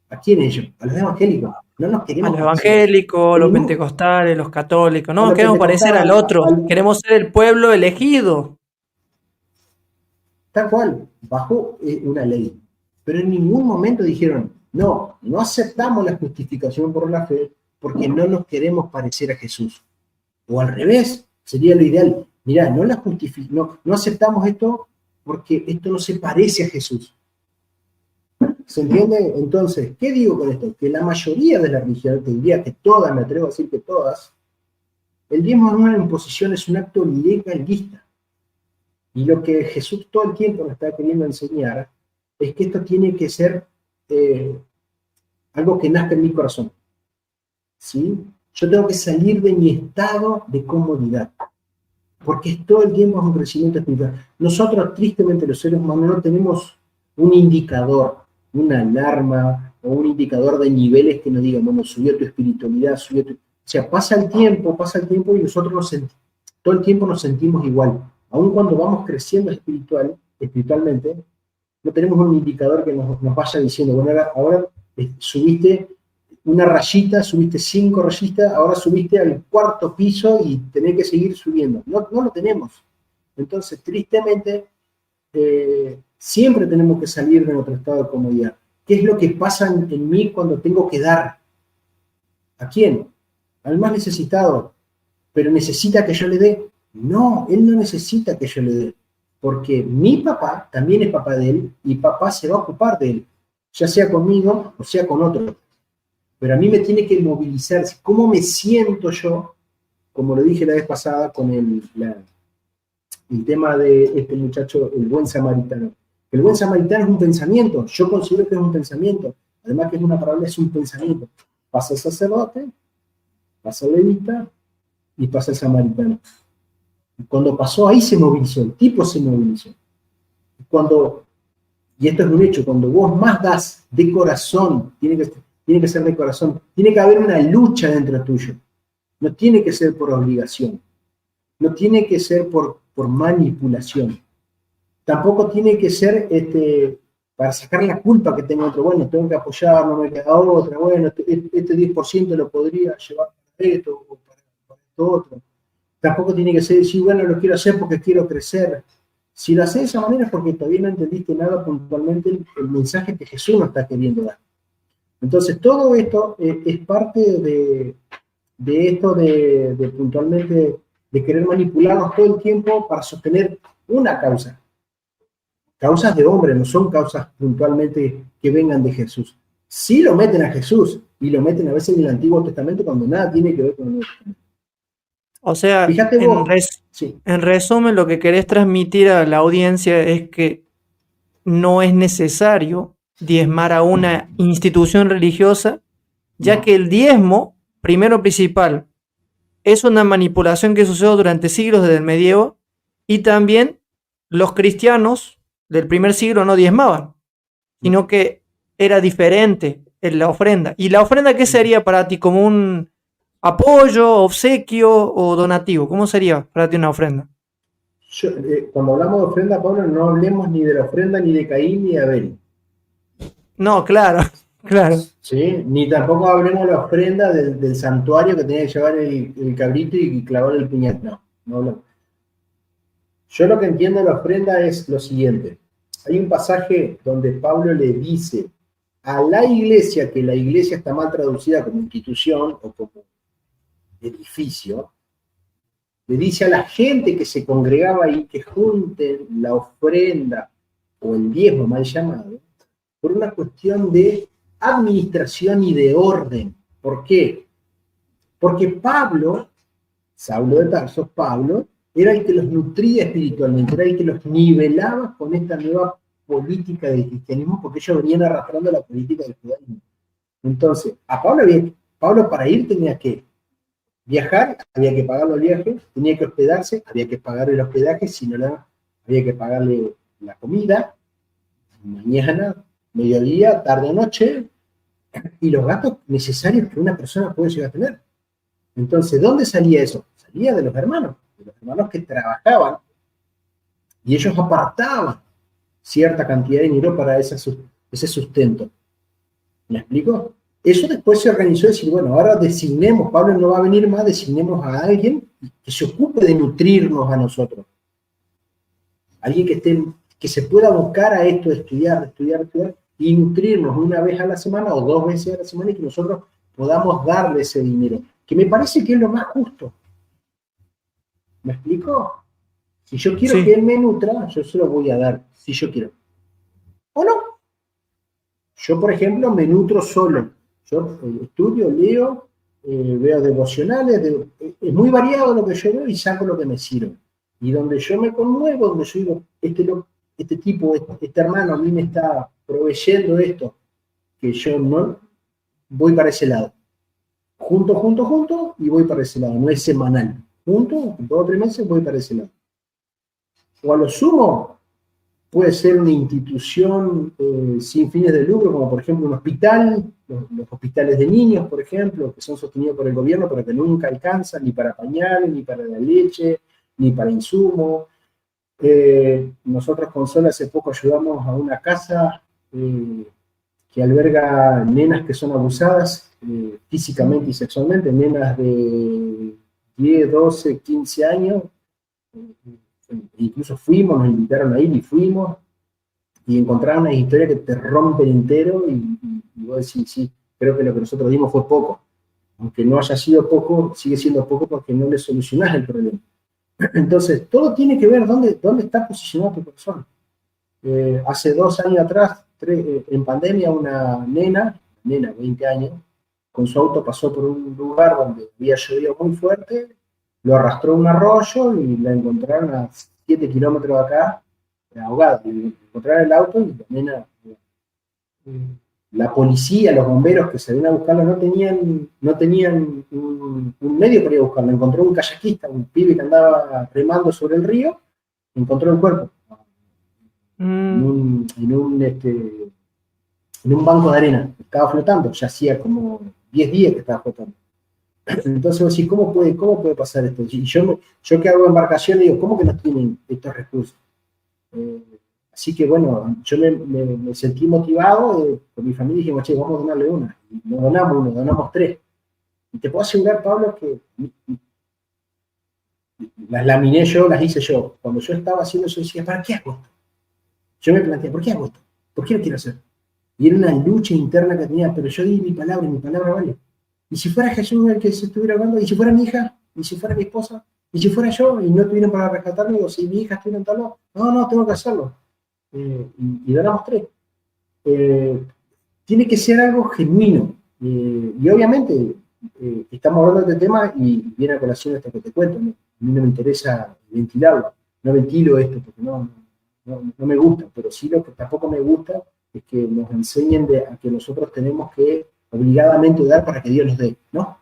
¿A quién ellos? A los evangélicos. No nos queremos a los evangélicos, los pentecostales, los católicos. No nos queremos parecer al otro. Queremos ser el pueblo elegido. Tal cual, bajo una ley. Pero en ningún momento dijeron, no aceptamos la justificación por la fe porque no nos queremos parecer a Jesús. O al revés, sería lo ideal. Mirá, no aceptamos esto porque esto no se parece a Jesús. ¿Se entiende? Entonces, ¿qué digo con esto? Que la mayoría de las religiones, te diría que todas, me atrevo a decir que todas, el diezmo no es una imposición, es un acto legalista. Y lo que Jesús todo el tiempo nos está queriendo enseñar es que esto tiene que ser algo que nazca en mi corazón. ¿Sí? Yo tengo que salir de mi estado de comodidad, porque todo el tiempo es un crecimiento espiritual. Nosotros, tristemente, los seres humanos, no tenemos un indicador, una alarma o un indicador de niveles que nos diga, bueno, subió tu espiritualidad, subió tu... O sea, pasa el tiempo y nosotros todo el tiempo nos sentimos igual. Aun cuando vamos creciendo espiritualmente, no tenemos un indicador que nos vaya diciendo, bueno, ahora subiste una rayita, subiste 5 rayitas, ahora subiste al 4.º piso y tenés que seguir subiendo. No lo tenemos. Entonces, tristemente, siempre tenemos que salir de nuestro estado de comodidad. ¿Qué es lo que pasa en mí cuando tengo que dar? ¿A quién? Al más necesitado. ¿Pero necesita que yo le dé? No, él no necesita que yo le dé. Porque mi papá también es papá de él y papá se va a ocupar de él, ya sea conmigo o sea con otro. Pero a mí me tiene que movilizar. ¿Cómo me siento yo? Como lo dije la vez pasada con el tema de este muchacho, el buen samaritano. El buen samaritano es un pensamiento. Yo considero que es un pensamiento. Además que es una palabra, es un pensamiento. Pasa el sacerdote, pasa el levita y pasa el samaritano. Cuando pasó ahí se movilizó, el tipo se movilizó. Y esto es un hecho, cuando vos más das de corazón, tiene que ser de corazón, tiene que haber una lucha dentro tuyo. No tiene que ser por obligación, no tiene que ser por manipulación. Tampoco tiene que ser para sacar la culpa que tengo otro. Bueno, tengo que apoyar, no me queda otra. Bueno, este 10% lo podría llevar para esto o para esto otro. Tampoco tiene que ser decir, bueno, lo quiero hacer porque quiero crecer. Si lo haces de esa manera es porque todavía no entendiste nada puntualmente el mensaje que Jesús nos está queriendo dar. Entonces, todo esto es parte de esto de puntualmente de querer manipularnos todo el tiempo para sostener una causa. Causas de hombre, no son causas puntualmente que vengan de Jesús. Sí lo meten a Jesús y lo meten a veces en el Antiguo Testamento cuando nada tiene que ver con el Nuevo Testamento. O sea, Fíjate vos. Sí. En resumen, lo que querés transmitir a la audiencia es que no es necesario diezmar a una institución religiosa, ya que el diezmo, primero principal, es una manipulación que sucedió durante siglos desde el medievo, y también los cristianos del primer siglo no diezmaban, sino que era diferente en la ofrenda. ¿Y la ofrenda qué sería para ti? ¿Como un apoyo, obsequio o donativo? ¿Cómo sería para ti una ofrenda? Cuando hablamos de ofrenda, Pablo, no hablemos ni de la ofrenda ni de Caín ni de Abel. No, claro, claro. ¿Sí? Ni tampoco hablemos de la ofrenda del santuario que tenía que llevar el cabrito y clavar el puñal. No hablamos. Yo lo que entiendo de la ofrenda es lo siguiente. Hay un pasaje donde Pablo le dice a la iglesia, que la iglesia está mal traducida como institución o como edificio, le dice a la gente que se congregaba ahí que junten la ofrenda o el diezmo mal llamado por una cuestión de administración y de orden. ¿Por qué? Porque Pablo, Saulo de Tarso, Pablo, era el que los nutría espiritualmente, era el que los nivelaba con esta nueva política del cristianismo, porque ellos venían arrastrando la política del judaísmo. Entonces, a Pablo para ir tenía que viajar, había que pagarle el viaje, tenía que hospedarse, había que pagarle el hospedaje, si no había que pagarle la comida, mañana, mediodía, tarde o noche, y los gastos necesarios que una persona puede llegar a tener. Entonces, ¿dónde salía eso? Salía de los hermanos que trabajaban, y ellos apartaban cierta cantidad de dinero para ese sustento. ¿Me explico? Eso después se organizó, decir, bueno, ahora designemos, Pablo no va a venir más, designemos a alguien que se ocupe de nutrirnos a nosotros. Alguien que se pueda buscar a esto, estudiar, y nutrirnos una vez a la semana o 2 veces a la semana y que nosotros podamos darle ese dinero, que me parece que es lo más justo. ¿Me explico? Si yo quiero que él me nutra, yo se lo voy a dar, si yo quiero. ¿O no? Yo, por ejemplo, me nutro solo. Yo estudio, leo, veo devocionales, es muy variado lo que yo veo y saco lo que me sirve. Y donde yo me conmuevo, donde yo digo, este tipo, este hermano a mí me está proveyendo esto, que yo no voy para ese lado. Junto, y voy para ese lado, no es semanal. Junto, 2 o 3 meses voy para ese lado. O a lo sumo, puede ser una institución sin fines de lucro, como por ejemplo un hospital, los hospitales de niños, por ejemplo, que son sostenidos por el gobierno, pero que nunca alcanzan ni para pañales, ni para la leche, ni para insumos. Nosotros con Sol hace poco ayudamos a una casa que alberga nenas que son abusadas físicamente y sexualmente, nenas de 10, 12, 15 años. Incluso fuimos, nos invitaron a ir y fuimos, y encontraron una historia que te rompen entero, y vos decís, sí, creo que lo que nosotros dimos fue poco. Aunque no haya sido poco, sigue siendo poco porque no le solucionás el problema. Entonces, todo tiene que ver dónde está posicionado tu corazón. Hace 2 años atrás, en pandemia, una nena, 20 años, con su auto pasó por un lugar donde había llovido muy fuerte, lo arrastró un arroyo y la encontraron a 7 kilómetros de acá, ahogada. Encontraron el auto y la nena, la policía, los bomberos que se ven a buscarla no tenían un medio para ir a buscarla. Encontró un kayakista, un pibe que andaba remando sobre el río, encontró el cuerpo en un banco de arena. Estaba flotando, ya hacía como 10 días que estaba flotando. Entonces vos decís, ¿cómo puede pasar esto? Y yo que hago embarcación digo, ¿cómo que no tienen estos recursos? Así que bueno, yo me sentí motivado con mi familia y dijimos, che, vamos a donarle una. Y no donamos uno, donamos 3. Y te puedo asegurar, Pablo, que las laminé yo, las hice yo. Cuando yo estaba haciendo eso, decía, ¿para qué hago esto? Yo me planteé, ¿por qué hago esto? ¿Por qué lo quiero hacer? Y era una lucha interna que tenía, pero yo di mi palabra y mi palabra vale. Y si fuera Jesús el que se estuviera hablando, y si fuera mi hija, y si fuera mi esposa, y si fuera yo, y no estuvieran para rescatarme, o si mi hija estuviera en tal lado, no, tengo que hacerlo. Y donamos 3. Tiene que ser algo genuino. Y obviamente, estamos hablando de este tema y viene a colación esto que te cuento. ¿No? A mí no me interesa ventilarlo. No ventilo esto porque no me gusta, pero sí lo que tampoco me gusta es que nos enseñen a que nosotros tenemos que obligadamente dar para que Dios nos dé. No,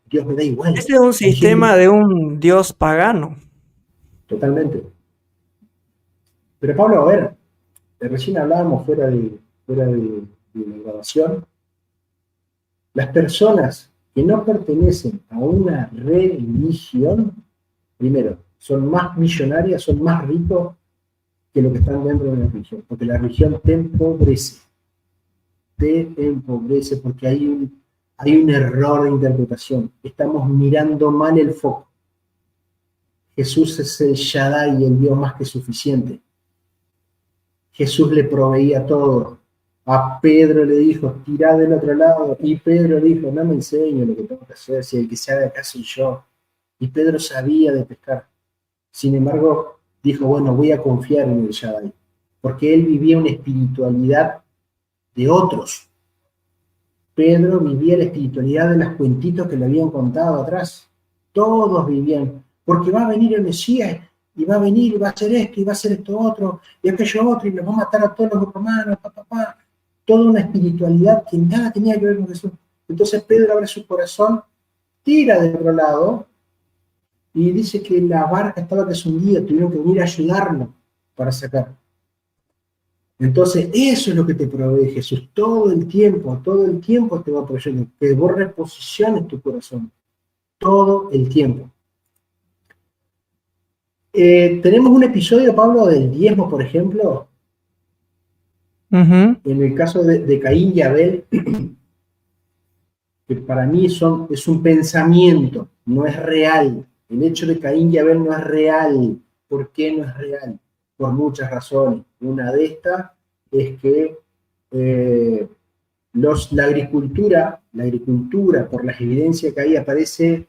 Dios me da igual. Este es un sistema de un Dios pagano. Totalmente. Pero Pablo, a ver, recién hablábamos fuera de la grabación, las personas que no pertenecen a una religión, primero, son más millonarias, son más ricos que lo que están dentro de la religión, porque la religión te empobrece porque hay un error de interpretación. Estamos mirando mal el foco. Jesús es el Shaddai, el Dios más que suficiente. Jesús le proveía todo. A Pedro le dijo, tirá del otro lado. Y Pedro le dijo, no me enseño lo que tengo que hacer, si el que se haga acá soy yo. Y Pedro sabía de pescar. Sin embargo, dijo, bueno, voy a confiar en el Shaddai. Porque él vivía una espiritualidad de otros. Pedro vivía la espiritualidad de los cuentitos que le habían contado atrás. Todos vivían, porque va a venir el Mesías, y va a venir, y va a hacer esto, y va a hacer esto otro, y aquello otro, y nos va a matar a todos los romanos, Toda una espiritualidad que nada tenía que ver con Jesús. Entonces Pedro abre su corazón, tira del otro lado, y dice que la barca estaba deshundida, tuvieron que venir a ayudarlo para sacar. Entonces, eso es lo que te provee Jesús. Todo el tiempo te va proveyendo. Que vos reposiciones tu corazón. Todo el tiempo. Tenemos un episodio, Pablo, del diezmo, por ejemplo. En el caso de Caín y Abel, que para mí es un pensamiento, no es real. El hecho de Caín y Abel no es real. ¿Por qué no es real? Por muchas razones. Una de estas es que la agricultura, por las evidencias que hay, aparece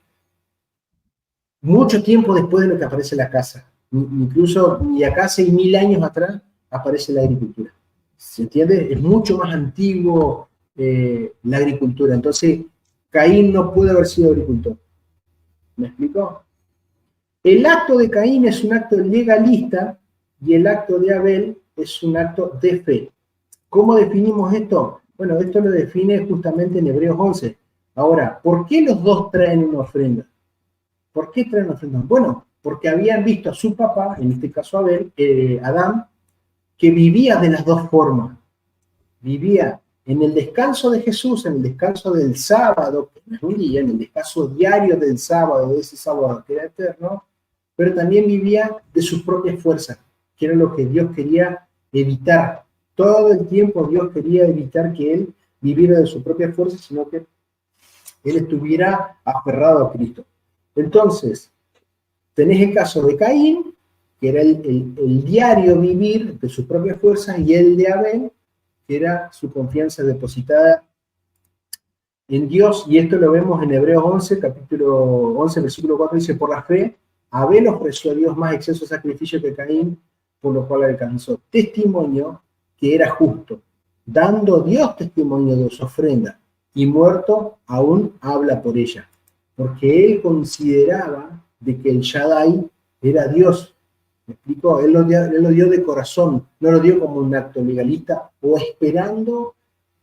mucho tiempo después de lo que aparece la casa. Incluso ni acá hace 1000 años atrás aparece la agricultura. ¿Se entiende? Es mucho más antiguo la agricultura. Entonces, Caín no puede haber sido agricultor. ¿Me explico? El acto de Caín es un acto legalista y el acto de Abel es un acto de fe. ¿Cómo definimos esto? Bueno, esto lo define justamente en Hebreos 11. Ahora, ¿por qué los dos traen una ofrenda? ¿Por qué traen una ofrenda? Bueno, porque habían visto a su papá, en este caso Abel, Adán, que vivía de las dos formas. Vivía en el descanso de Jesús, en el descanso del sábado, que no es un día, en el descanso diario del sábado, de ese sábado que era eterno, pero también vivía de sus propias fuerzas, que era lo que Dios quería evitar. Todo el tiempo Dios quería evitar que él viviera de su propia fuerza, sino que él estuviera aferrado a Cristo. Entonces, tenés el caso de Caín, que era el diario vivir de sus propias fuerzas, y el de Abel, que era su confianza depositada en Dios, y esto lo vemos en Hebreos 11, capítulo 11, versículo 4, dice, por la fe, Abel ofreció a Dios más exceso sacrificio que Caín, por lo cual alcanzó testimonio que era justo, dando Dios testimonio de su ofrenda, y muerto aún habla por ella, porque él consideraba de que el Shaddai era Dios. ¿Me explico? Él lo dio de corazón, no lo dio como un acto legalista o esperando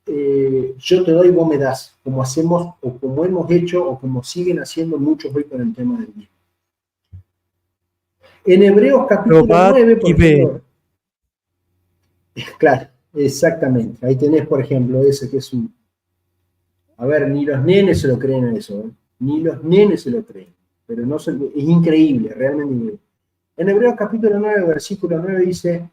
yo te doy, vos me das, como hacemos o como hemos hecho o como siguen haciendo muchos hoy con el tema del diezmo. En Hebreos capítulo 9, por ejemplo, claro, exactamente, ahí tenés por ejemplo ese que es un, a ver, ni los nenes se lo creen a eso, ni los nenes se lo creen, pero no es increíble, realmente increíble. En Hebreos capítulo 9, versículo 9 dice,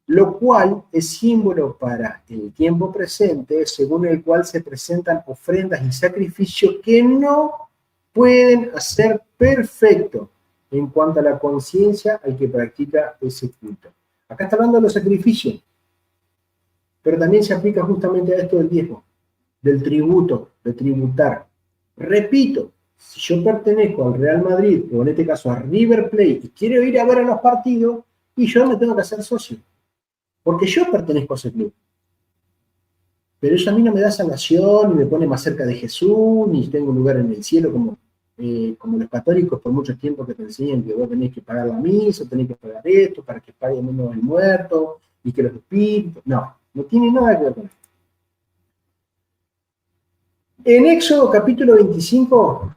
lo cual es símbolo para el tiempo presente, según el cual se presentan ofrendas y sacrificios que no pueden hacer perfecto en cuanto a la conciencia al que practica ese culto. Acá está hablando de los sacrificios, pero también se aplica justamente a esto del diezmo, del tributo, de tributar. Repito, si yo pertenezco al Real Madrid, o en este caso a River Plate, y quiero ir a ver a los partidos, y yo me tengo que hacer socio, porque yo pertenezco a ese club. Pero eso a mí no me da salvación, ni me pone más cerca de Jesús, ni tengo un lugar en el cielo como los católicos por mucho tiempo que te enseñan que vos tenés que pagar la misa, tenés que pagar esto, para que pague menos el muerto, y que los espíritus... No tiene nada que ver con esto. En Éxodo capítulo 25,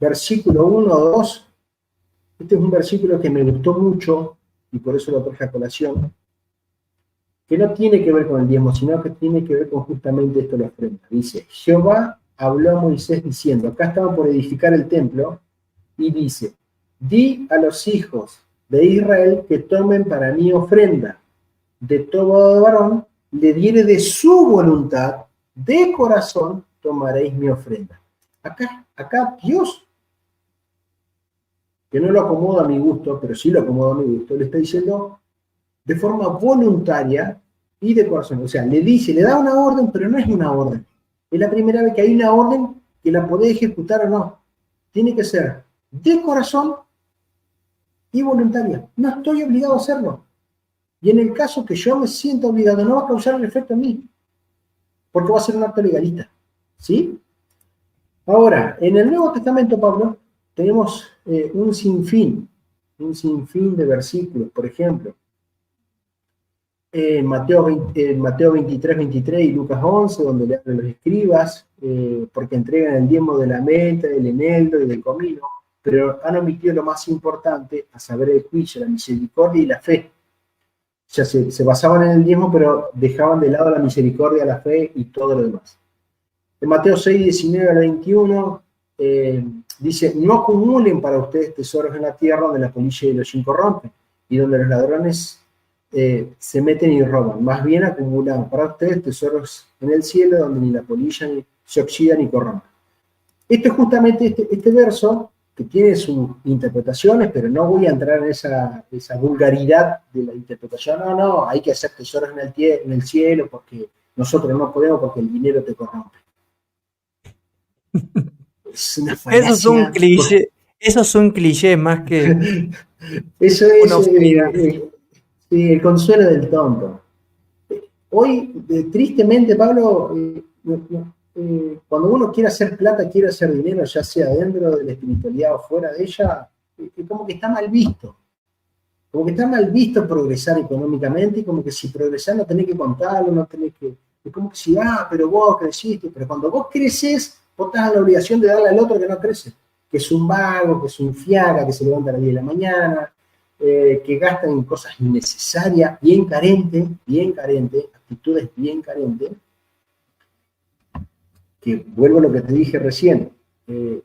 versículo 1 o 2, este es un versículo que me gustó mucho, y por eso lo traje a colación, que no tiene que ver con el diezmo, sino que tiene que ver con justamente esto de la ofrenda. Dice, Jehová habló a Moisés diciendo, acá estaban por edificar el templo, y dice, di a los hijos de Israel que tomen para mí ofrenda. De todo varón le diere de su voluntad, de corazón tomaréis mi ofrenda. Acá Dios, que no lo acomoda a mi gusto, pero sí lo acomoda a mi gusto, le está diciendo de forma voluntaria y de corazón. O sea, le dice, le da una orden, pero no es una orden. Es la primera vez que hay una orden que la podés ejecutar o no. Tiene que ser de corazón y voluntaria. No estoy obligado a hacerlo. Y en el caso que yo me sienta obligado, no va a causar el efecto en mí, porque va a ser un acto legalista. ¿Sí? Ahora, en el Nuevo Testamento, Pablo, tenemos un sinfín de versículos. Por ejemplo, en Mateo 23, 23 y Lucas 11, donde le hablan los escribas, porque entregan el diezmo de la menta, del eneldo y del comino, pero han omitido lo más importante, a saber el juicio, la misericordia y la fe. O sea, se basaban en el diezmo, pero dejaban de lado la misericordia, la fe y todo lo demás. En Mateo 6, 19 al 21, dice, no acumulen para ustedes tesoros en la tierra donde la polilla y el hollín corrompen, y donde los ladrones se meten y roban. Más bien acumulan para ustedes tesoros en el cielo donde ni la polilla se oxida ni corrompe. Esto es justamente este verso que tiene sus interpretaciones, pero no voy a entrar en esa vulgaridad de la interpretación. No, hay que hacer tesoros en el cielo porque nosotros no podemos porque el dinero te corrompe. Es una falacia. Eso es un cliché. Eso es un cliché más que eso es el consuelo del tonto. Hoy, tristemente, Pablo, cuando uno quiere hacer plata, quiere hacer dinero, ya sea dentro de la espiritualidad o fuera de ella, es como que está mal visto. Como que está mal visto progresar económicamente, y como que si progresás no tenés que contarlo, no tenés que... Es como que si, pero vos creciste, pero cuando vos creces, vos estás en la obligación de darle al otro que no crece, que es un vago, que es un fiaga, que se levanta a las 10 de la mañana, que gasta en cosas innecesarias, bien carente, actitudes bien carentes, que vuelvo a lo que te dije recién,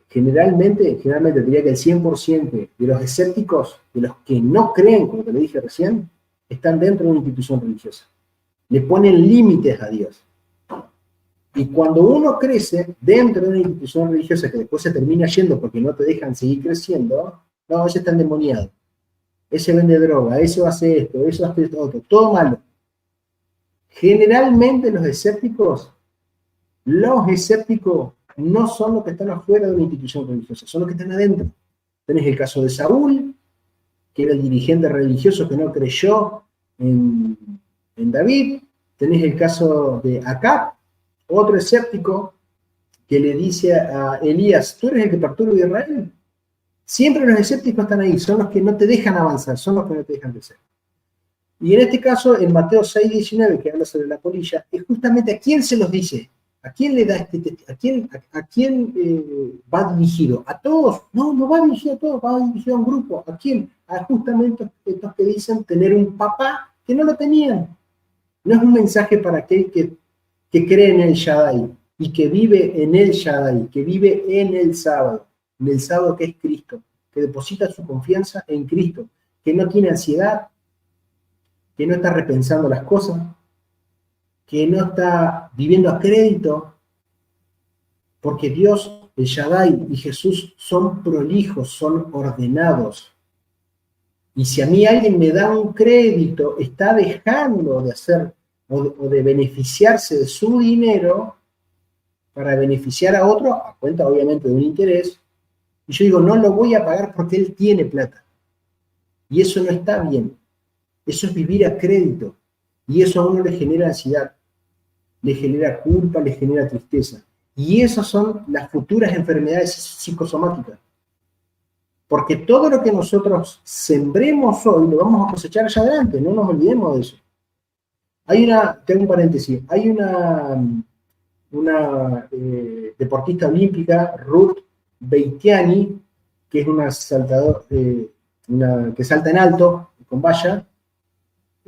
generalmente te diría que el 100% de los escépticos, de los que no creen, como te lo dije recién, están dentro de una institución religiosa. Le ponen límites a Dios. Y cuando uno crece dentro de una institución religiosa que después se termina yendo porque no te dejan seguir creciendo, no, ese está endemoniado. Ese vende droga, ese hace esto, eso hace esto, otro, todo malo. Generalmente los escépticos no son los que están afuera de una institución religiosa, son los que están adentro. Tenés el caso de Saúl, que era el dirigente religioso que no creyó en David. Tenés el caso de Acab, otro escéptico que le dice a Elías, ¿tú eres el que perturba a Israel? Siempre los escépticos están ahí, son los que no te dejan avanzar, son los que no te dejan crecer. Y en este caso, en Mateo 6:19, que habla sobre la polilla, es justamente a quién se los dice. ¿A quién le da a quién va dirigido? ¿A todos? No, no va dirigido a todos, va dirigido a un grupo. ¿A quién? A justamente estos que dicen tener un papá que no lo tenían. No es un mensaje para aquel que cree en el Shaddai y que vive en el Shaddai, que vive en el sábado que es Cristo, que deposita su confianza en Cristo, que no tiene ansiedad, que no está repensando las cosas, que no está viviendo a crédito, porque Dios, el Shaddai y Jesús son prolijos, son ordenados. Y si a mí alguien me da un crédito, está dejando de hacer o de beneficiarse de su dinero para beneficiar a otro, a cuenta obviamente de un interés, y yo digo, no lo voy a pagar porque él tiene plata. Y eso no está bien. Eso es vivir a crédito. Y eso a uno le genera ansiedad, le genera culpa, le genera tristeza. Y esas son las futuras enfermedades psicosomáticas. Porque todo lo que nosotros sembremos hoy lo vamos a cosechar allá adelante, no nos olvidemos de eso. Tengo un paréntesis, hay una deportista olímpica, Ruth Beitiani, que es una saltadora, que salta en alto, con valla,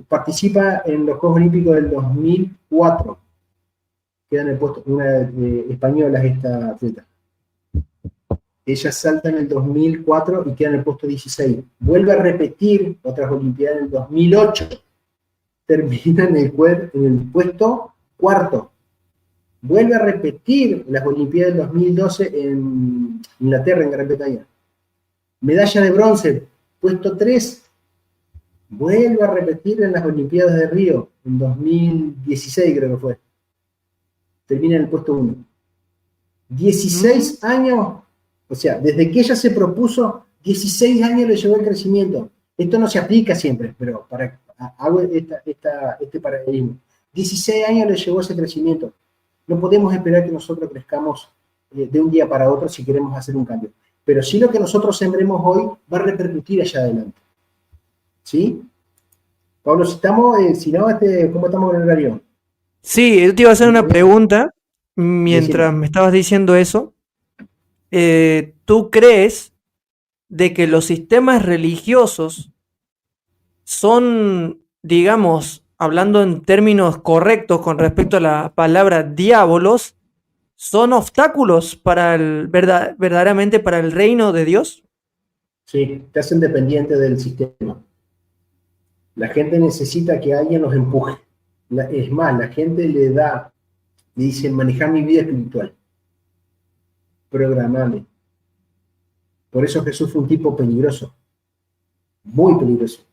participa en los Juegos Olímpicos del 2004. Queda en el puesto, una española es esta atleta. Ella salta en el 2004 y queda en el puesto 16. Vuelve a repetir otras Olimpiadas en el 2008. Termina en el puesto cuarto. Vuelve a repetir las Olimpiadas del 2012 en Inglaterra, en Gran Bretaña. Medalla de bronce, puesto 3. Vuelve a repetir en las Olimpiadas de Río, en 2016 creo que fue. Termina en el puesto 1. 16 años, o sea, desde que ella se propuso, 16 años le llevó el crecimiento. Esto no se aplica siempre, pero hago este paralelismo. 16 años le llevó ese crecimiento. No podemos esperar que nosotros crezcamos de un día para otro si queremos hacer un cambio. Pero sí lo que nosotros sembremos hoy va a repercutir allá adelante. ¿Sí? Pablo, ¿cómo estamos en el horario? Sí, yo te iba a hacer una pregunta mientras me estabas diciendo eso. ¿Tú crees de que los sistemas religiosos son, digamos, hablando en términos correctos con respecto a la palabra diabolos, son obstáculos para verdaderamente para el reino de Dios? Sí, te hacen dependiente del sistema. La gente necesita que alguien los empuje. Es más, la gente le dice, manejar mi vida espiritual. Programame. Por eso Jesús fue un tipo peligroso. Muy peligroso.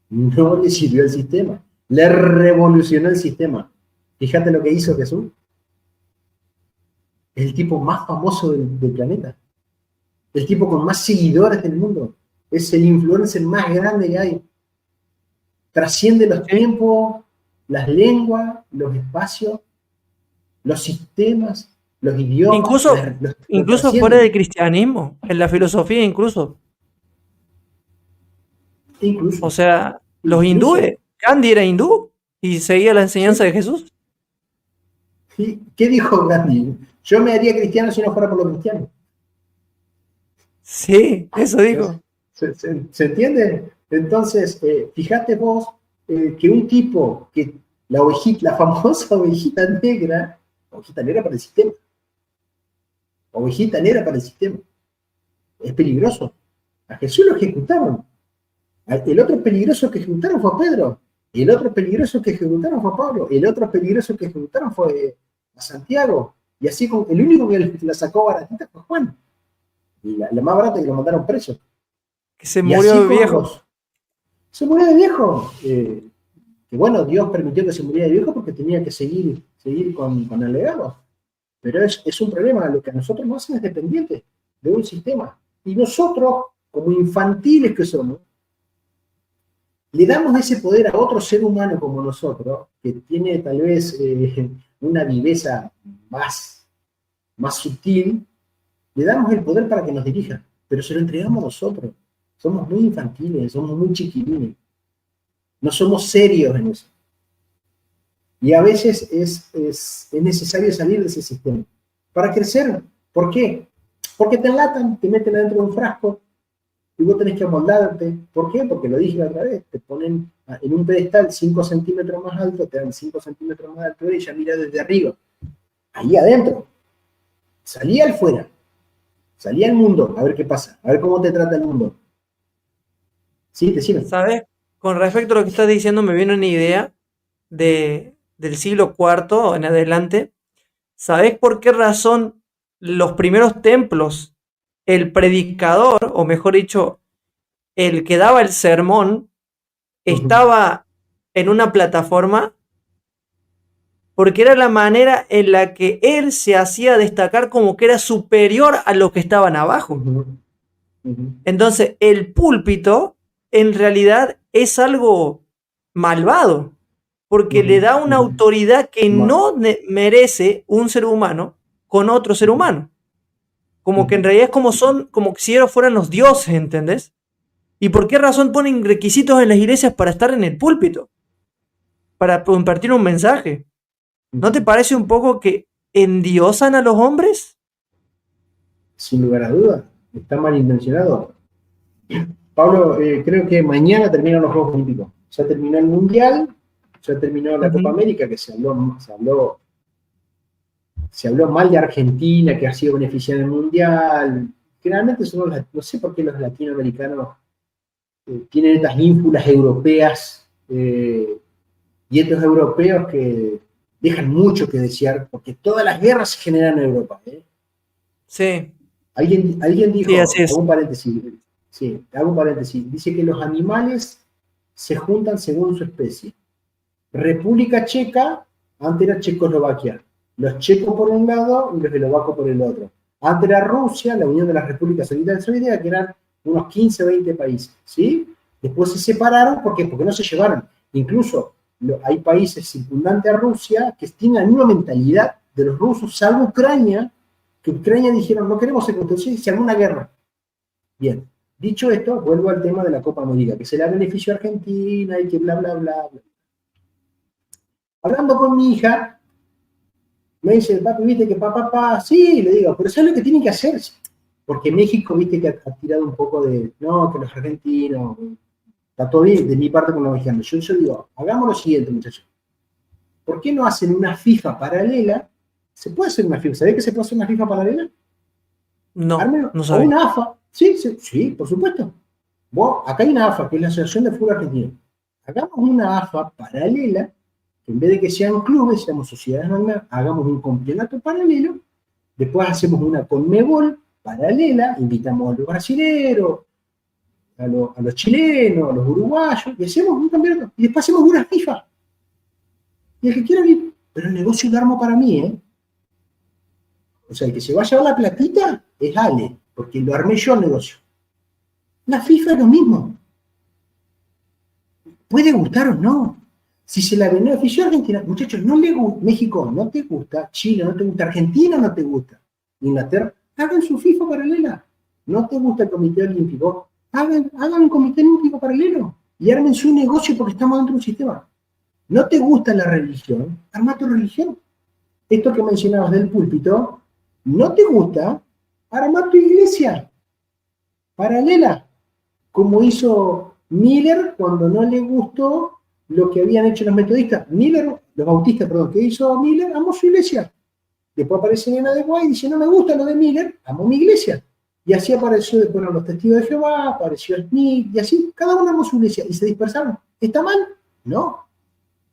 No le sirvió el sistema. Le revolucionó el sistema. Fíjate lo que hizo Jesús. Es el tipo más famoso del planeta. El tipo con más seguidores del mundo. Es el influencer más grande que hay. Trasciende los tiempos, las lenguas, los espacios, los sistemas, los idiomas. Incluso fuera del cristianismo, en la filosofía incluso. Incluso, O sea, los incluso. hindúes, Gandhi era hindú y seguía la enseñanza Sí. de Jesús. ¿Sí? ¿Qué dijo Gandhi? Yo me haría cristiano si no fuera por los cristianos. Sí, eso ¿Se, dijo. se entiende? Entonces, fíjate vos que un tipo que la ovejita, la famosa ovejita negra para el sistema, ovejita negra para el sistema, es peligroso. A Jesús lo ejecutaron. El otro peligroso que ejecutaron fue Pedro. El otro peligroso que ejecutaron fue Pablo. El otro peligroso que ejecutaron fue a Santiago. Y así como el único que la sacó baratita fue Juan. Y la más barata que lo mandaron preso. Que se Y murió así de como viejo. los... Se murió de viejo. Que bueno, Dios permitió que se muriera de viejo porque tenía que seguir con el legado. Pero es un problema. Lo que a nosotros nos hacen es dependientes de un sistema. Y nosotros, como infantiles que somos, le damos ese poder a otro ser humano como nosotros, que tiene tal vez una viveza más sutil, le damos el poder para que nos dirija, pero se lo entregamos nosotros. Somos muy infantiles, somos muy chiquilines, no somos serios en eso. Y a veces es necesario salir de ese sistema para crecer. ¿Por qué? Porque te enlatan, te meten adentro de un frasco, y vos tenés que amoldarte. ¿Por qué? Porque lo dije la otra vez, te ponen en un pedestal 5 centímetros más alto, te dan 5 centímetros más de altura y ya mira desde arriba. Ahí adentro. Salí al fuera. Salí al mundo, a ver qué pasa, a ver cómo te trata el mundo. Sí, decime. ¿Sabes? Con respecto a lo que estás diciendo, me viene una idea del siglo IV en adelante. ¿Sabes por qué razón los primeros templos, el predicador, o mejor dicho, el que daba el sermón, estaba en una plataforma? Porque era la manera en la que él se hacía destacar como que era superior a los que estaban abajo. Entonces, el púlpito en realidad es algo malvado, porque le da una autoridad que no merece un ser humano con otro ser humano. Como que en realidad es como si ellos fueran los dioses, ¿entendés? ¿Y por qué razón ponen requisitos en las iglesias para estar en el púlpito? Para compartir un mensaje. ¿No te parece un poco que endiosan a los hombres? Sin lugar a dudas, está malintencionado. Pablo, creo que mañana terminan los Juegos Olímpicos. Ya terminó el Mundial, ya terminó la Copa América, que se habló mal de Argentina, que ha sido beneficiada en el Mundial. Generalmente son no sé por qué los latinoamericanos tienen estas ínfulas europeas y estos europeos que dejan mucho que desear, porque todas las guerras se generan en Europa. Sí. Alguien dijo, Sí, así es. hago un paréntesis, sí, hago un paréntesis, dice que los animales se juntan según su especie. República Checa, antes era Checoslovaquia. Los checos por un lado y los eslovacos por el otro. Antes era Rusia, la Unión de las Repúblicas Soviéticas, que eran unos 15 o 20 países, ¿sí? Después se separaron, ¿por qué? Porque no se llevaron. Incluso hay países circundantes a Rusia que tienen la misma mentalidad de los rusos, salvo Ucrania, que Ucrania dijeron, no queremos ser constitución y se armó una guerra. Bien, dicho esto, vuelvo al tema de la Copa América, que se le da beneficio a Argentina y que bla, bla, bla, bla. Hablando con mi hija, me dice, papi, viste que papá, sí, le digo, pero ¿sabes lo que tienen que hacer? Porque México, viste que ha tirado un poco de, no, que los argentinos, está todo bien, de mi parte con los mexicanos. Yo digo, hagamos lo siguiente, muchachos. ¿Por qué no hacen una FIFA paralela? ¿Se puede hacer una FIFA? ¿Sabés que se puede hacer una FIFA paralela? No, no O sabía. una AFA. Sí, por supuesto. Acá hay una AFA, que es la Asociación de Fútbol Argentino. Hagamos una AFA paralela, que en vez de que sean clubes, seamos sociedades anónimas, hagamos un campeonato paralelo, después hacemos una Conmebol paralela, invitamos a los brasileños, a los chilenos, a los uruguayos, y hacemos un campeonato, y después hacemos una FIFA. Y el que quiera ir, pero el negocio lo armo para mí, ¿eh? O sea, el que se va a llevar la platita es Ale, porque lo armé yo el negocio. La FIFA es lo mismo. Puede gustar o no. Si se la benefició a Argentina, muchachos, no le gusta, México no te gusta, Chile no te gusta, Argentina no te gusta, Inglaterra, hagan su FIFA paralela. No te gusta el Comité Olímpico, hagan un comité olímpico paralelo y armen su negocio porque estamos dentro de un sistema. ¿No te gusta la religión? Arma tu religión. Esto que mencionabas del púlpito, ¿no te gusta? Arma tu iglesia paralela, como hizo Miller cuando no le gustó lo que habían hecho los metodistas. Los bautistas, perdón, ¿qué hizo Miller? Armó su iglesia. Después aparece Elena de White y dice, no me gusta lo de Miller, amo mi iglesia. Y así apareció después los testigos de Jehová, apareció Smith, y así, cada uno armó su iglesia y se dispersaron. ¿Está mal? No.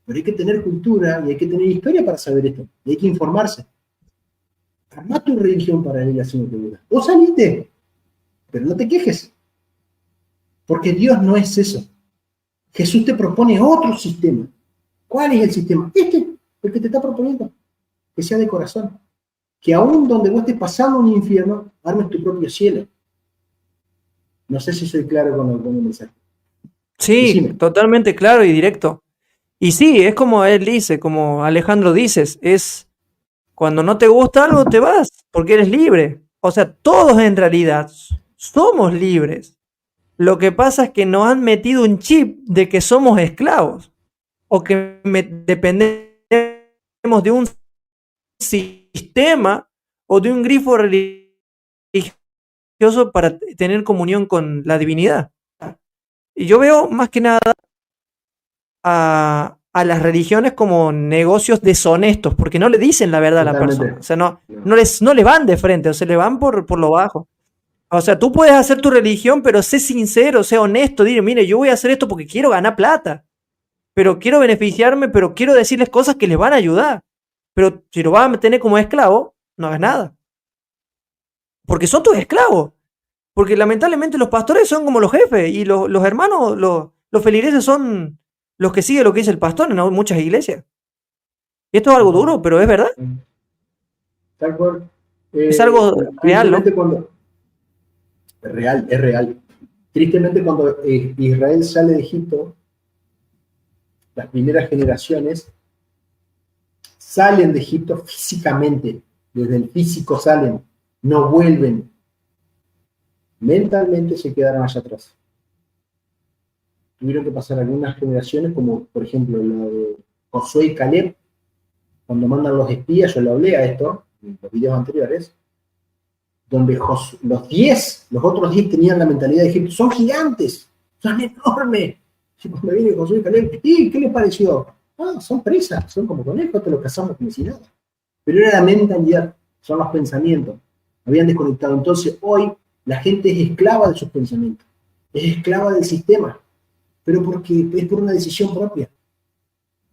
Pero hay que tener cultura y hay que tener historia para saber esto. Y hay que informarse. Armá tu religión paralela si no te gusta. Vos salite, pero no te quejes. Porque Dios no es eso. Jesús te propone otro sistema. ¿Cuál es el sistema? El que te está proponiendo. Que sea de corazón. Que aún donde vos estés pasando un infierno, armes tu propio cielo. No sé si soy claro con el mensaje. Sí, Decime. totalmente claro y directo. Y sí, es como él dice, como Alejandro dices, es cuando no te gusta algo te vas, porque eres libre. O sea, todos en realidad somos libres. Lo que pasa es que nos han metido un chip de que somos esclavos o que dependemos de un sistema o de un grifo religioso para tener comunión con la divinidad. Y yo veo más que nada a las religiones como negocios deshonestos, porque no le dicen la verdad a la persona. O sea, no les van de frente, o sea, le van por lo bajo. O sea, tú puedes hacer tu religión, pero sé sincero, sé honesto, dile, mire, yo voy a hacer esto porque quiero ganar plata, pero quiero beneficiarme, pero quiero decirles cosas que les van a ayudar. Pero si lo vas a tener como esclavo, no hagas nada. Porque son tus esclavos. Porque lamentablemente los pastores son como los jefes y los hermanos, los feligreses son los que siguen lo que dice el pastor en muchas iglesias. Y esto es algo duro, pero es verdad. Tal cual. Es algo real, ¿no? Es real. Tristemente, cuando Israel sale de Egipto, las primeras generaciones salen de Egipto físicamente, desde el físico salen, no vuelven. Mentalmente se quedaron allá atrás. Tuvieron que pasar algunas generaciones, como por ejemplo la de Josué y Caleb, cuando mandan los espías, yo lo hablé a esto en los videos anteriores, donde los otros 10 tenían la mentalidad de Egipto, son gigantes, son enormes. Y cuando viene Josué y Caleb, ¿y qué les pareció? Son presas, son como conejos, te los cazamos como si nada. Pero era la mentalidad, son los pensamientos. Habían desconectado. Entonces hoy la gente es esclava de sus pensamientos, es esclava del sistema, pero porque es por una decisión propia.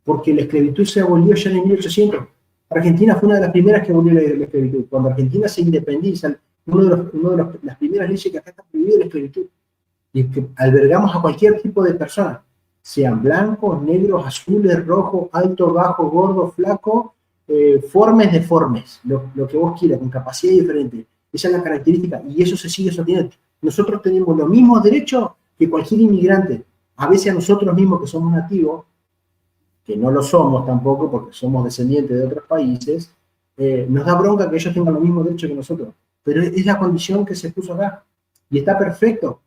Porque la esclavitud se abolió ya en 1800. Argentina fue una de las primeras que abolió la esclavitud. Cuando Argentina se independiza, una de las primeras leyes que acá está prohibida es la esclavitud. Y que albergamos a cualquier tipo de persona, sean blancos, negros, azules, rojos, alto, bajo, gordo, flaco, formes, deformes, lo que vos quieras, con capacidad diferente. Esa es la característica y eso se sigue sosteniendo. Nosotros tenemos los mismos derechos que cualquier inmigrante. A veces a nosotros mismos que somos nativos, que no lo somos tampoco porque somos descendientes de otros países, nos da bronca que ellos tengan los mismos derechos que nosotros. Pero es la condición que se puso acá y está perfecto.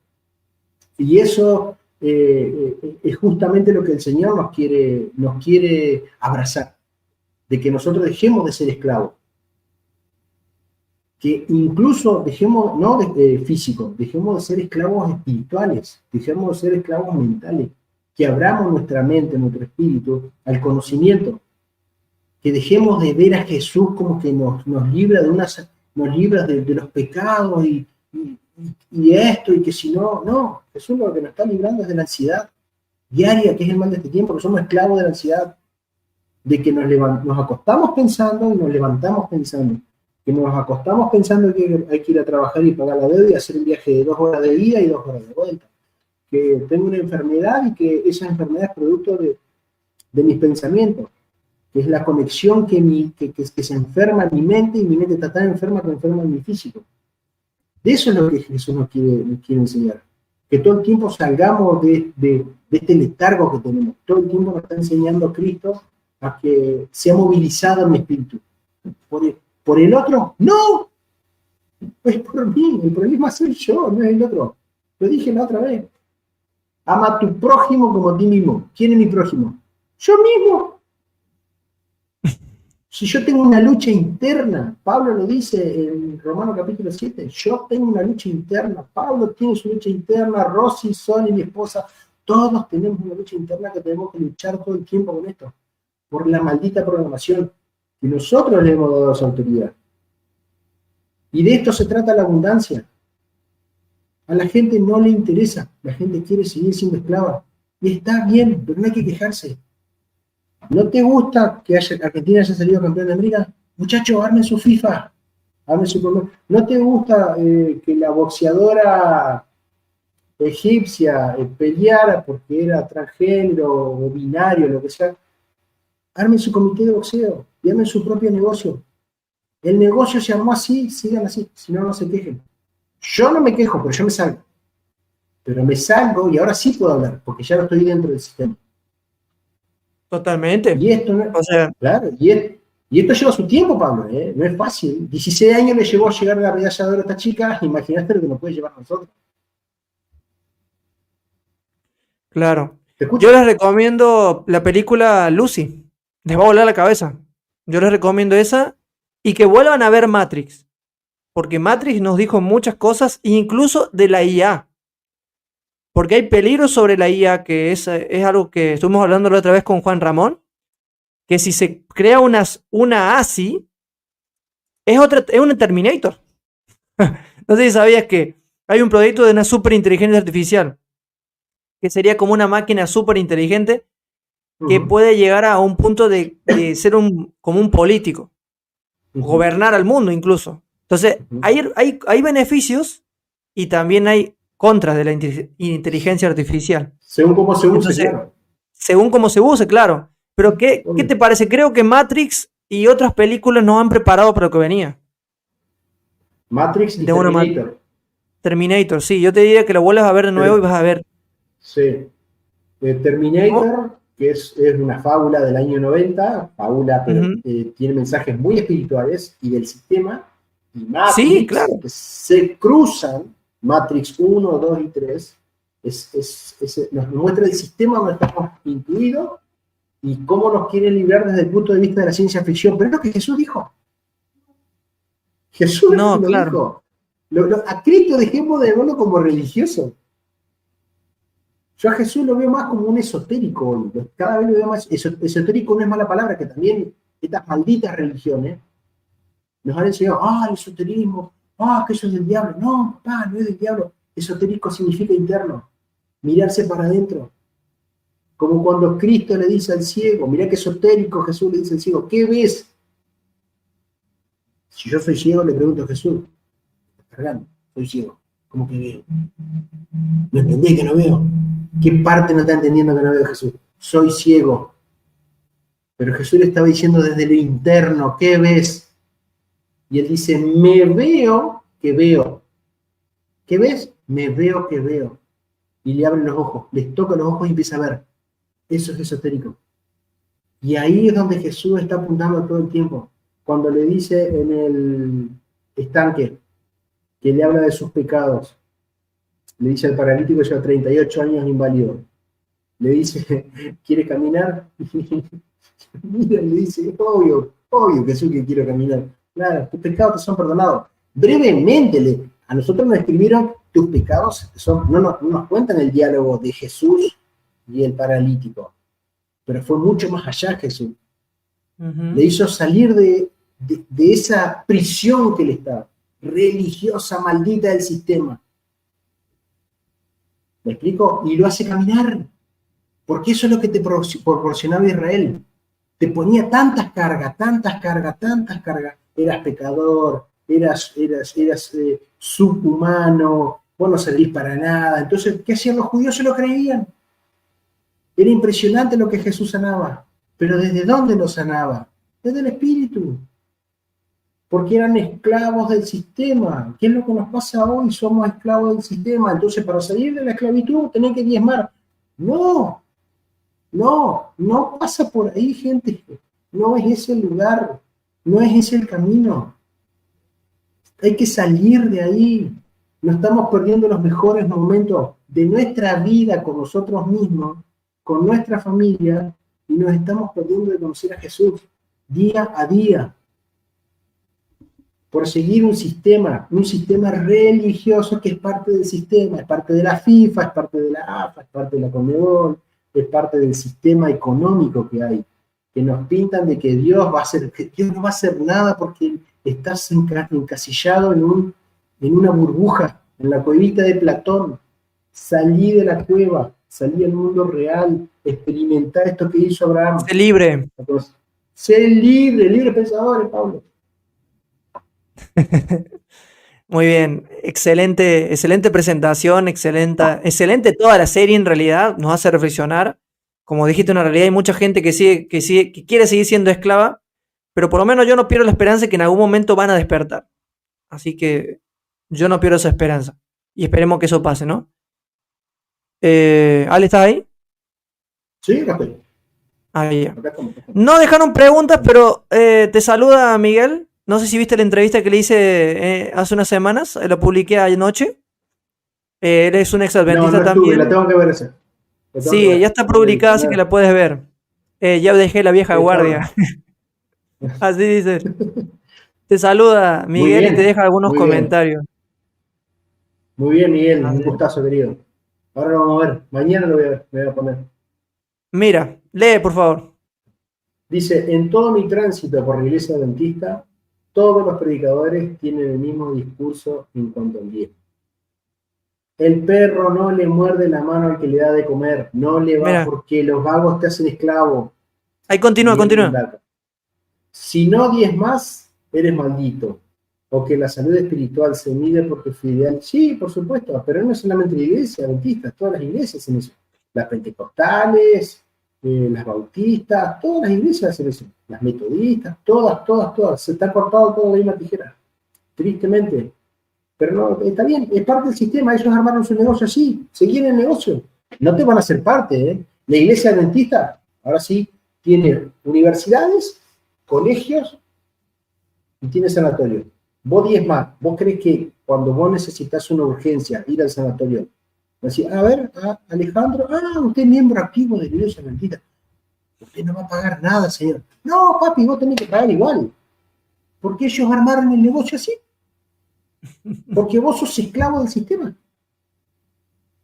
Y eso es justamente lo que el Señor nos quiere abrazar, de que nosotros dejemos de ser esclavos, que incluso dejemos, no físicos, dejemos de ser esclavos espirituales, dejemos de ser esclavos mentales, que abramos nuestra mente, nuestro espíritu al conocimiento, que dejemos de ver a Jesús como que nos libra de los pecados y esto, y que si no, Jesús lo que nos está librando es de la ansiedad diaria, que es el mal de este tiempo, que somos esclavos de la ansiedad, de que nos acostamos pensando y nos levantamos pensando, que nos acostamos pensando que hay que ir a trabajar y pagar la deuda y hacer un viaje de 2 horas de ida y 2 horas de vuelta, que tengo una enfermedad y que esa enfermedad es producto de mis pensamientos, que es la conexión que se enferma en mi mente y mi mente está tan enferma que enferma en mi físico. De eso es lo que Jesús nos quiere enseñar. Que todo el tiempo salgamos de este letargo que tenemos. Todo el tiempo nos está enseñando a Cristo a que sea movilizado en mi espíritu. ¿Por el otro? ¡No! Es por mí. El problema soy yo, no es el otro. Lo dije la otra vez. Ama a tu prójimo como a ti mismo. ¿Quién es mi prójimo? Yo mismo. Si yo tengo una lucha interna, Pablo lo dice en Romanos capítulo 7, yo tengo una lucha interna, Pablo tiene su lucha interna, Rosy, Sony, mi esposa, todos tenemos una lucha interna que tenemos que luchar todo el tiempo con esto, por la maldita programación que nosotros le hemos dado a esa autoridad. Y de esto se trata la abundancia. A la gente no le interesa, la gente quiere seguir siendo esclava. Y está bien, pero no hay que quejarse. ¿No te gusta que Argentina haya salido campeón de América? Muchachos, armen su FIFA. Armen su... ¿No te gusta que la boxeadora egipcia peleara porque era transgénero o binario, lo que sea? Armen su comité de boxeo y armen su propio negocio. El negocio se armó así, sigan así, si no, no se quejen. Yo no me quejo, pero yo me salgo. Pero me salgo y ahora sí puedo hablar, porque ya no estoy dentro del sistema. Totalmente. Y esto, ¿no? O sea, Claro, y esto lleva su tiempo, Pablo, ¿eh? No es fácil. 16 años le llevó a llegar a la medalla de oro a esta chica, imagínate lo que nos puede llevar a nosotros. claro. ¿Te escucho? Yo les recomiendo la película Lucy. Les va a volar la cabeza. Yo les recomiendo esa y que vuelvan a ver Matrix. Porque Matrix nos dijo muchas cosas, incluso de la IA. Porque hay peligros sobre la IA, que es algo que estuvimos hablando la otra vez con Juan Ramón, que si se crea una ASI, es una Terminator. No sé si sabías que hay un proyecto de una superinteligencia artificial, que sería como una máquina superinteligente que puede llegar a un punto de ser como un político, gobernar al mundo incluso. Entonces, hay beneficios y también hay contras de la inteligencia artificial. Según cómo se use, Entonces, claro. según cómo se use, claro. Pero ¿qué te parece? Creo que Matrix y otras películas nos han preparado para lo que venía. Matrix y De una Terminator. Terminator, sí. Yo te diría que lo vuelvas a ver de nuevo y vas a ver. Sí. Terminator, que es una fábula del año 90, fábula, pero tiene mensajes muy espirituales y del sistema. Y Matrix, Sí, claro. que se cruzan, Matrix 1, 2 y 3, nos muestra el sistema donde estamos incluidos y cómo nos quiere librar desde el punto de vista de la ciencia ficción. Pero es lo que Jesús dijo. Jesús No, lo claro. dijo. A Cristo dejemos de verlo como religioso. Yo a Jesús lo veo más como un esotérico hoy. Cada vez lo veo más. Esotérico no es mala palabra, que también estas malditas religiones nos han enseñado, el esoterismo, que eso es del diablo. No, papá, no es del diablo. Esotérico significa interno, mirarse para adentro. Como cuando Cristo le dice al ciego, mirá que esotérico, Jesús le dice al ciego, ¿qué ves? Si yo soy ciego, le pregunto a Jesús, ¿estás cargando? Soy ciego, ¿cómo que veo? ¿No entendés que no veo? ¿Qué parte no está entendiendo que no veo, Jesús? Soy ciego. Pero Jesús le estaba diciendo desde lo interno, ¿qué ves? Y él dice, me veo que veo. ¿Qué ves? Me veo que veo. Y le abre los ojos, les toca los ojos y empieza a ver. Eso es esotérico. Y ahí es donde Jesús está apuntando todo el tiempo. Cuando le dice en el estanque, que le habla de sus pecados, le dice al paralítico que lleva 38 años inválido. Le dice, ¿quiere caminar? Mira, le dice, obvio, Jesús, que quiero caminar. Claro, tus pecados te son perdonados. Brevemente, a nosotros nos escribieron, tus pecados son, no nos cuentan el diálogo de Jesús y el paralítico, pero fue mucho más allá Jesús. Le hizo salir de esa prisión que le estaba, religiosa, maldita del sistema. ¿Me explico? Y lo hace caminar, porque eso es lo que te proporcionaba Israel. Te ponía tantas cargas, eras pecador, eras subhumano, vos no servís para nada. Entonces, ¿qué hacían los judíos? Se lo creían. Era impresionante lo que Jesús sanaba. ¿Pero desde dónde lo sanaba? Desde el espíritu. Porque eran esclavos del sistema. ¿Qué es lo que nos pasa hoy? Somos esclavos del sistema. Entonces, para salir de la esclavitud, tenés que diezmar. No pasa por ahí, gente. No es ese el lugar. No es ese el camino. Hay que salir de ahí. No estamos perdiendo los mejores momentos de nuestra vida con nosotros mismos, con nuestra familia, y nos estamos perdiendo de conocer a Jesús día a día, por seguir un sistema religioso que es parte del sistema, es parte de la FIFA, es parte de la AFA, es parte de la Conmebol, es parte del sistema económico que hay, que nos pintan de que Dios no va a hacer nada porque estás encasillado en una burbuja, en la cuevita de Platón. Salí de la cueva, salí al mundo real, experimentar esto que hizo Abraham. Sé libre. Sé libre, libre pensadores, Pablo. Muy bien, excelente, excelente presentación, excelente toda la serie en realidad, nos hace reflexionar. Como dijiste, en realidad hay mucha gente que quiere seguir siendo esclava, pero por lo menos yo no pierdo la esperanza de que en algún momento van a despertar. Así que yo no pierdo esa esperanza. Y esperemos que eso pase, ¿no? Ale, ¿estás ahí? Sí, acá estoy. Ahí ya. No dejaron preguntas, pero te saluda Miguel. No sé si viste la entrevista que le hice hace unas semanas, la publiqué anoche. Él es un exadventista también. La tengo que ver esa. Sí, ya está publicada, así que la puedes ver. Ya dejé la vieja guardia. Así dice. Te saluda Miguel y te deja algunos comentarios. Muy bien, Miguel, un gustazo, querido. Ahora lo vamos a ver. Mañana lo me voy a poner. Mira, lee, por favor. Dice, en todo mi tránsito por la iglesia adventista, todos los predicadores tienen el mismo discurso en cuanto al diezmo. El perro no le muerde la mano al que le da de comer, no le va. Mira. Porque los vagos te hacen esclavo. Ahí continúa. Si no diezmas, eres maldito. O que la salud espiritual se mide por tu fidelidad. Sí, por supuesto, pero no es solamente la iglesia adventista, todas las iglesias hacen eso. Las pentecostales, las bautistas, todas las iglesias hacen eso. Las metodistas, todas. Se está cortado todo de una tijera. Tristemente. Pero no, está bien, es parte del sistema. Ellos armaron su negocio así, seguir el negocio. No te van a hacer parte, ¿eh? La iglesia adventista, ahora sí, tiene universidades, colegios y tiene sanatorio. Vos diezmás, vos crees que cuando vos necesitas una urgencia, ir al sanatorio, decís, a ver, Alejandro, usted es miembro activo de la iglesia adventista. Usted no va a pagar nada, señor. No, papi, vos tenés que pagar igual. Porque ellos armaron el negocio así. Porque vos sos esclavo del sistema.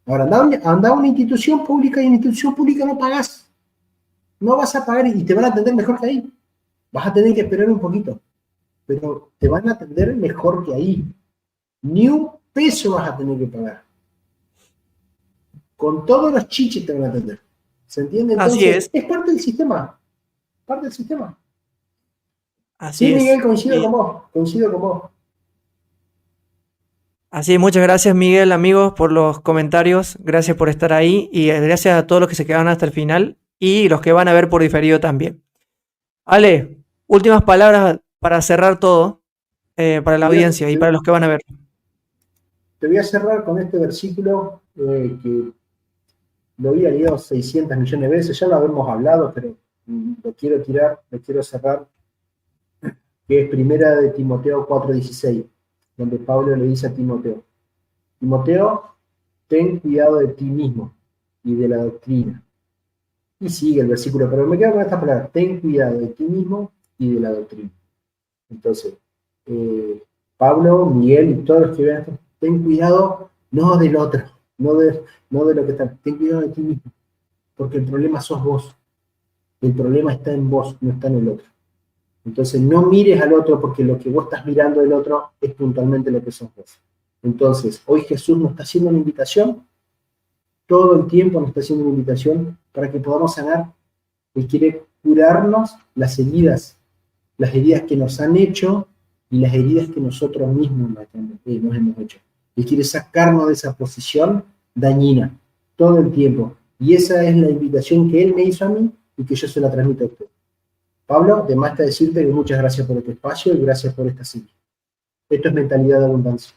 Ahora, anda a una institución pública y en institución pública no pagás. No vas a pagar y te van a atender mejor que ahí. Vas a tener que esperar un poquito. Pero te van a atender mejor que ahí. Ni un peso vas a tener que pagar. Con todos los chiches te van a atender. ¿Se entiende? Entonces, así es parte del sistema. Parte del sistema. Así sí, es. Miguel, coincido con vos. Así es, muchas gracias Miguel, amigos, por los comentarios, gracias por estar ahí y gracias a todos los que se quedaron hasta el final y los que van a ver por diferido también. Ale, últimas palabras para cerrar todo, para la audiencia y para los que van a ver. Te voy a cerrar con este versículo que lo había leído 600 millones de veces, ya lo habíamos hablado, pero lo quiero cerrar, que es primera de Timoteo 4:16. Donde Pablo le dice a Timoteo, ten cuidado de ti mismo y de la doctrina. Y sigue el versículo, pero me quedo con esta palabra, ten cuidado de ti mismo y de la doctrina. Entonces, Pablo, Miguel y todos los que vean esto, ten cuidado no del otro, no de lo que está, ten cuidado de ti mismo, porque el problema sos vos. El problema está en vos, no está en el otro. Entonces, no mires al otro porque lo que vos estás mirando del otro es puntualmente lo que sos vos. Entonces, hoy Jesús nos está haciendo una invitación, todo el tiempo nos está haciendo una invitación para que podamos sanar. Él quiere curarnos las heridas que nos han hecho y las heridas que nosotros mismos nos hemos hecho. Él quiere sacarnos de esa posición dañina todo el tiempo. Y esa es la invitación que Él me hizo a mí y que yo se la transmito a usted. Pablo, de más está decirte que muchas gracias por este espacio y gracias por esta cita. Esto es mentalidad de abundancia.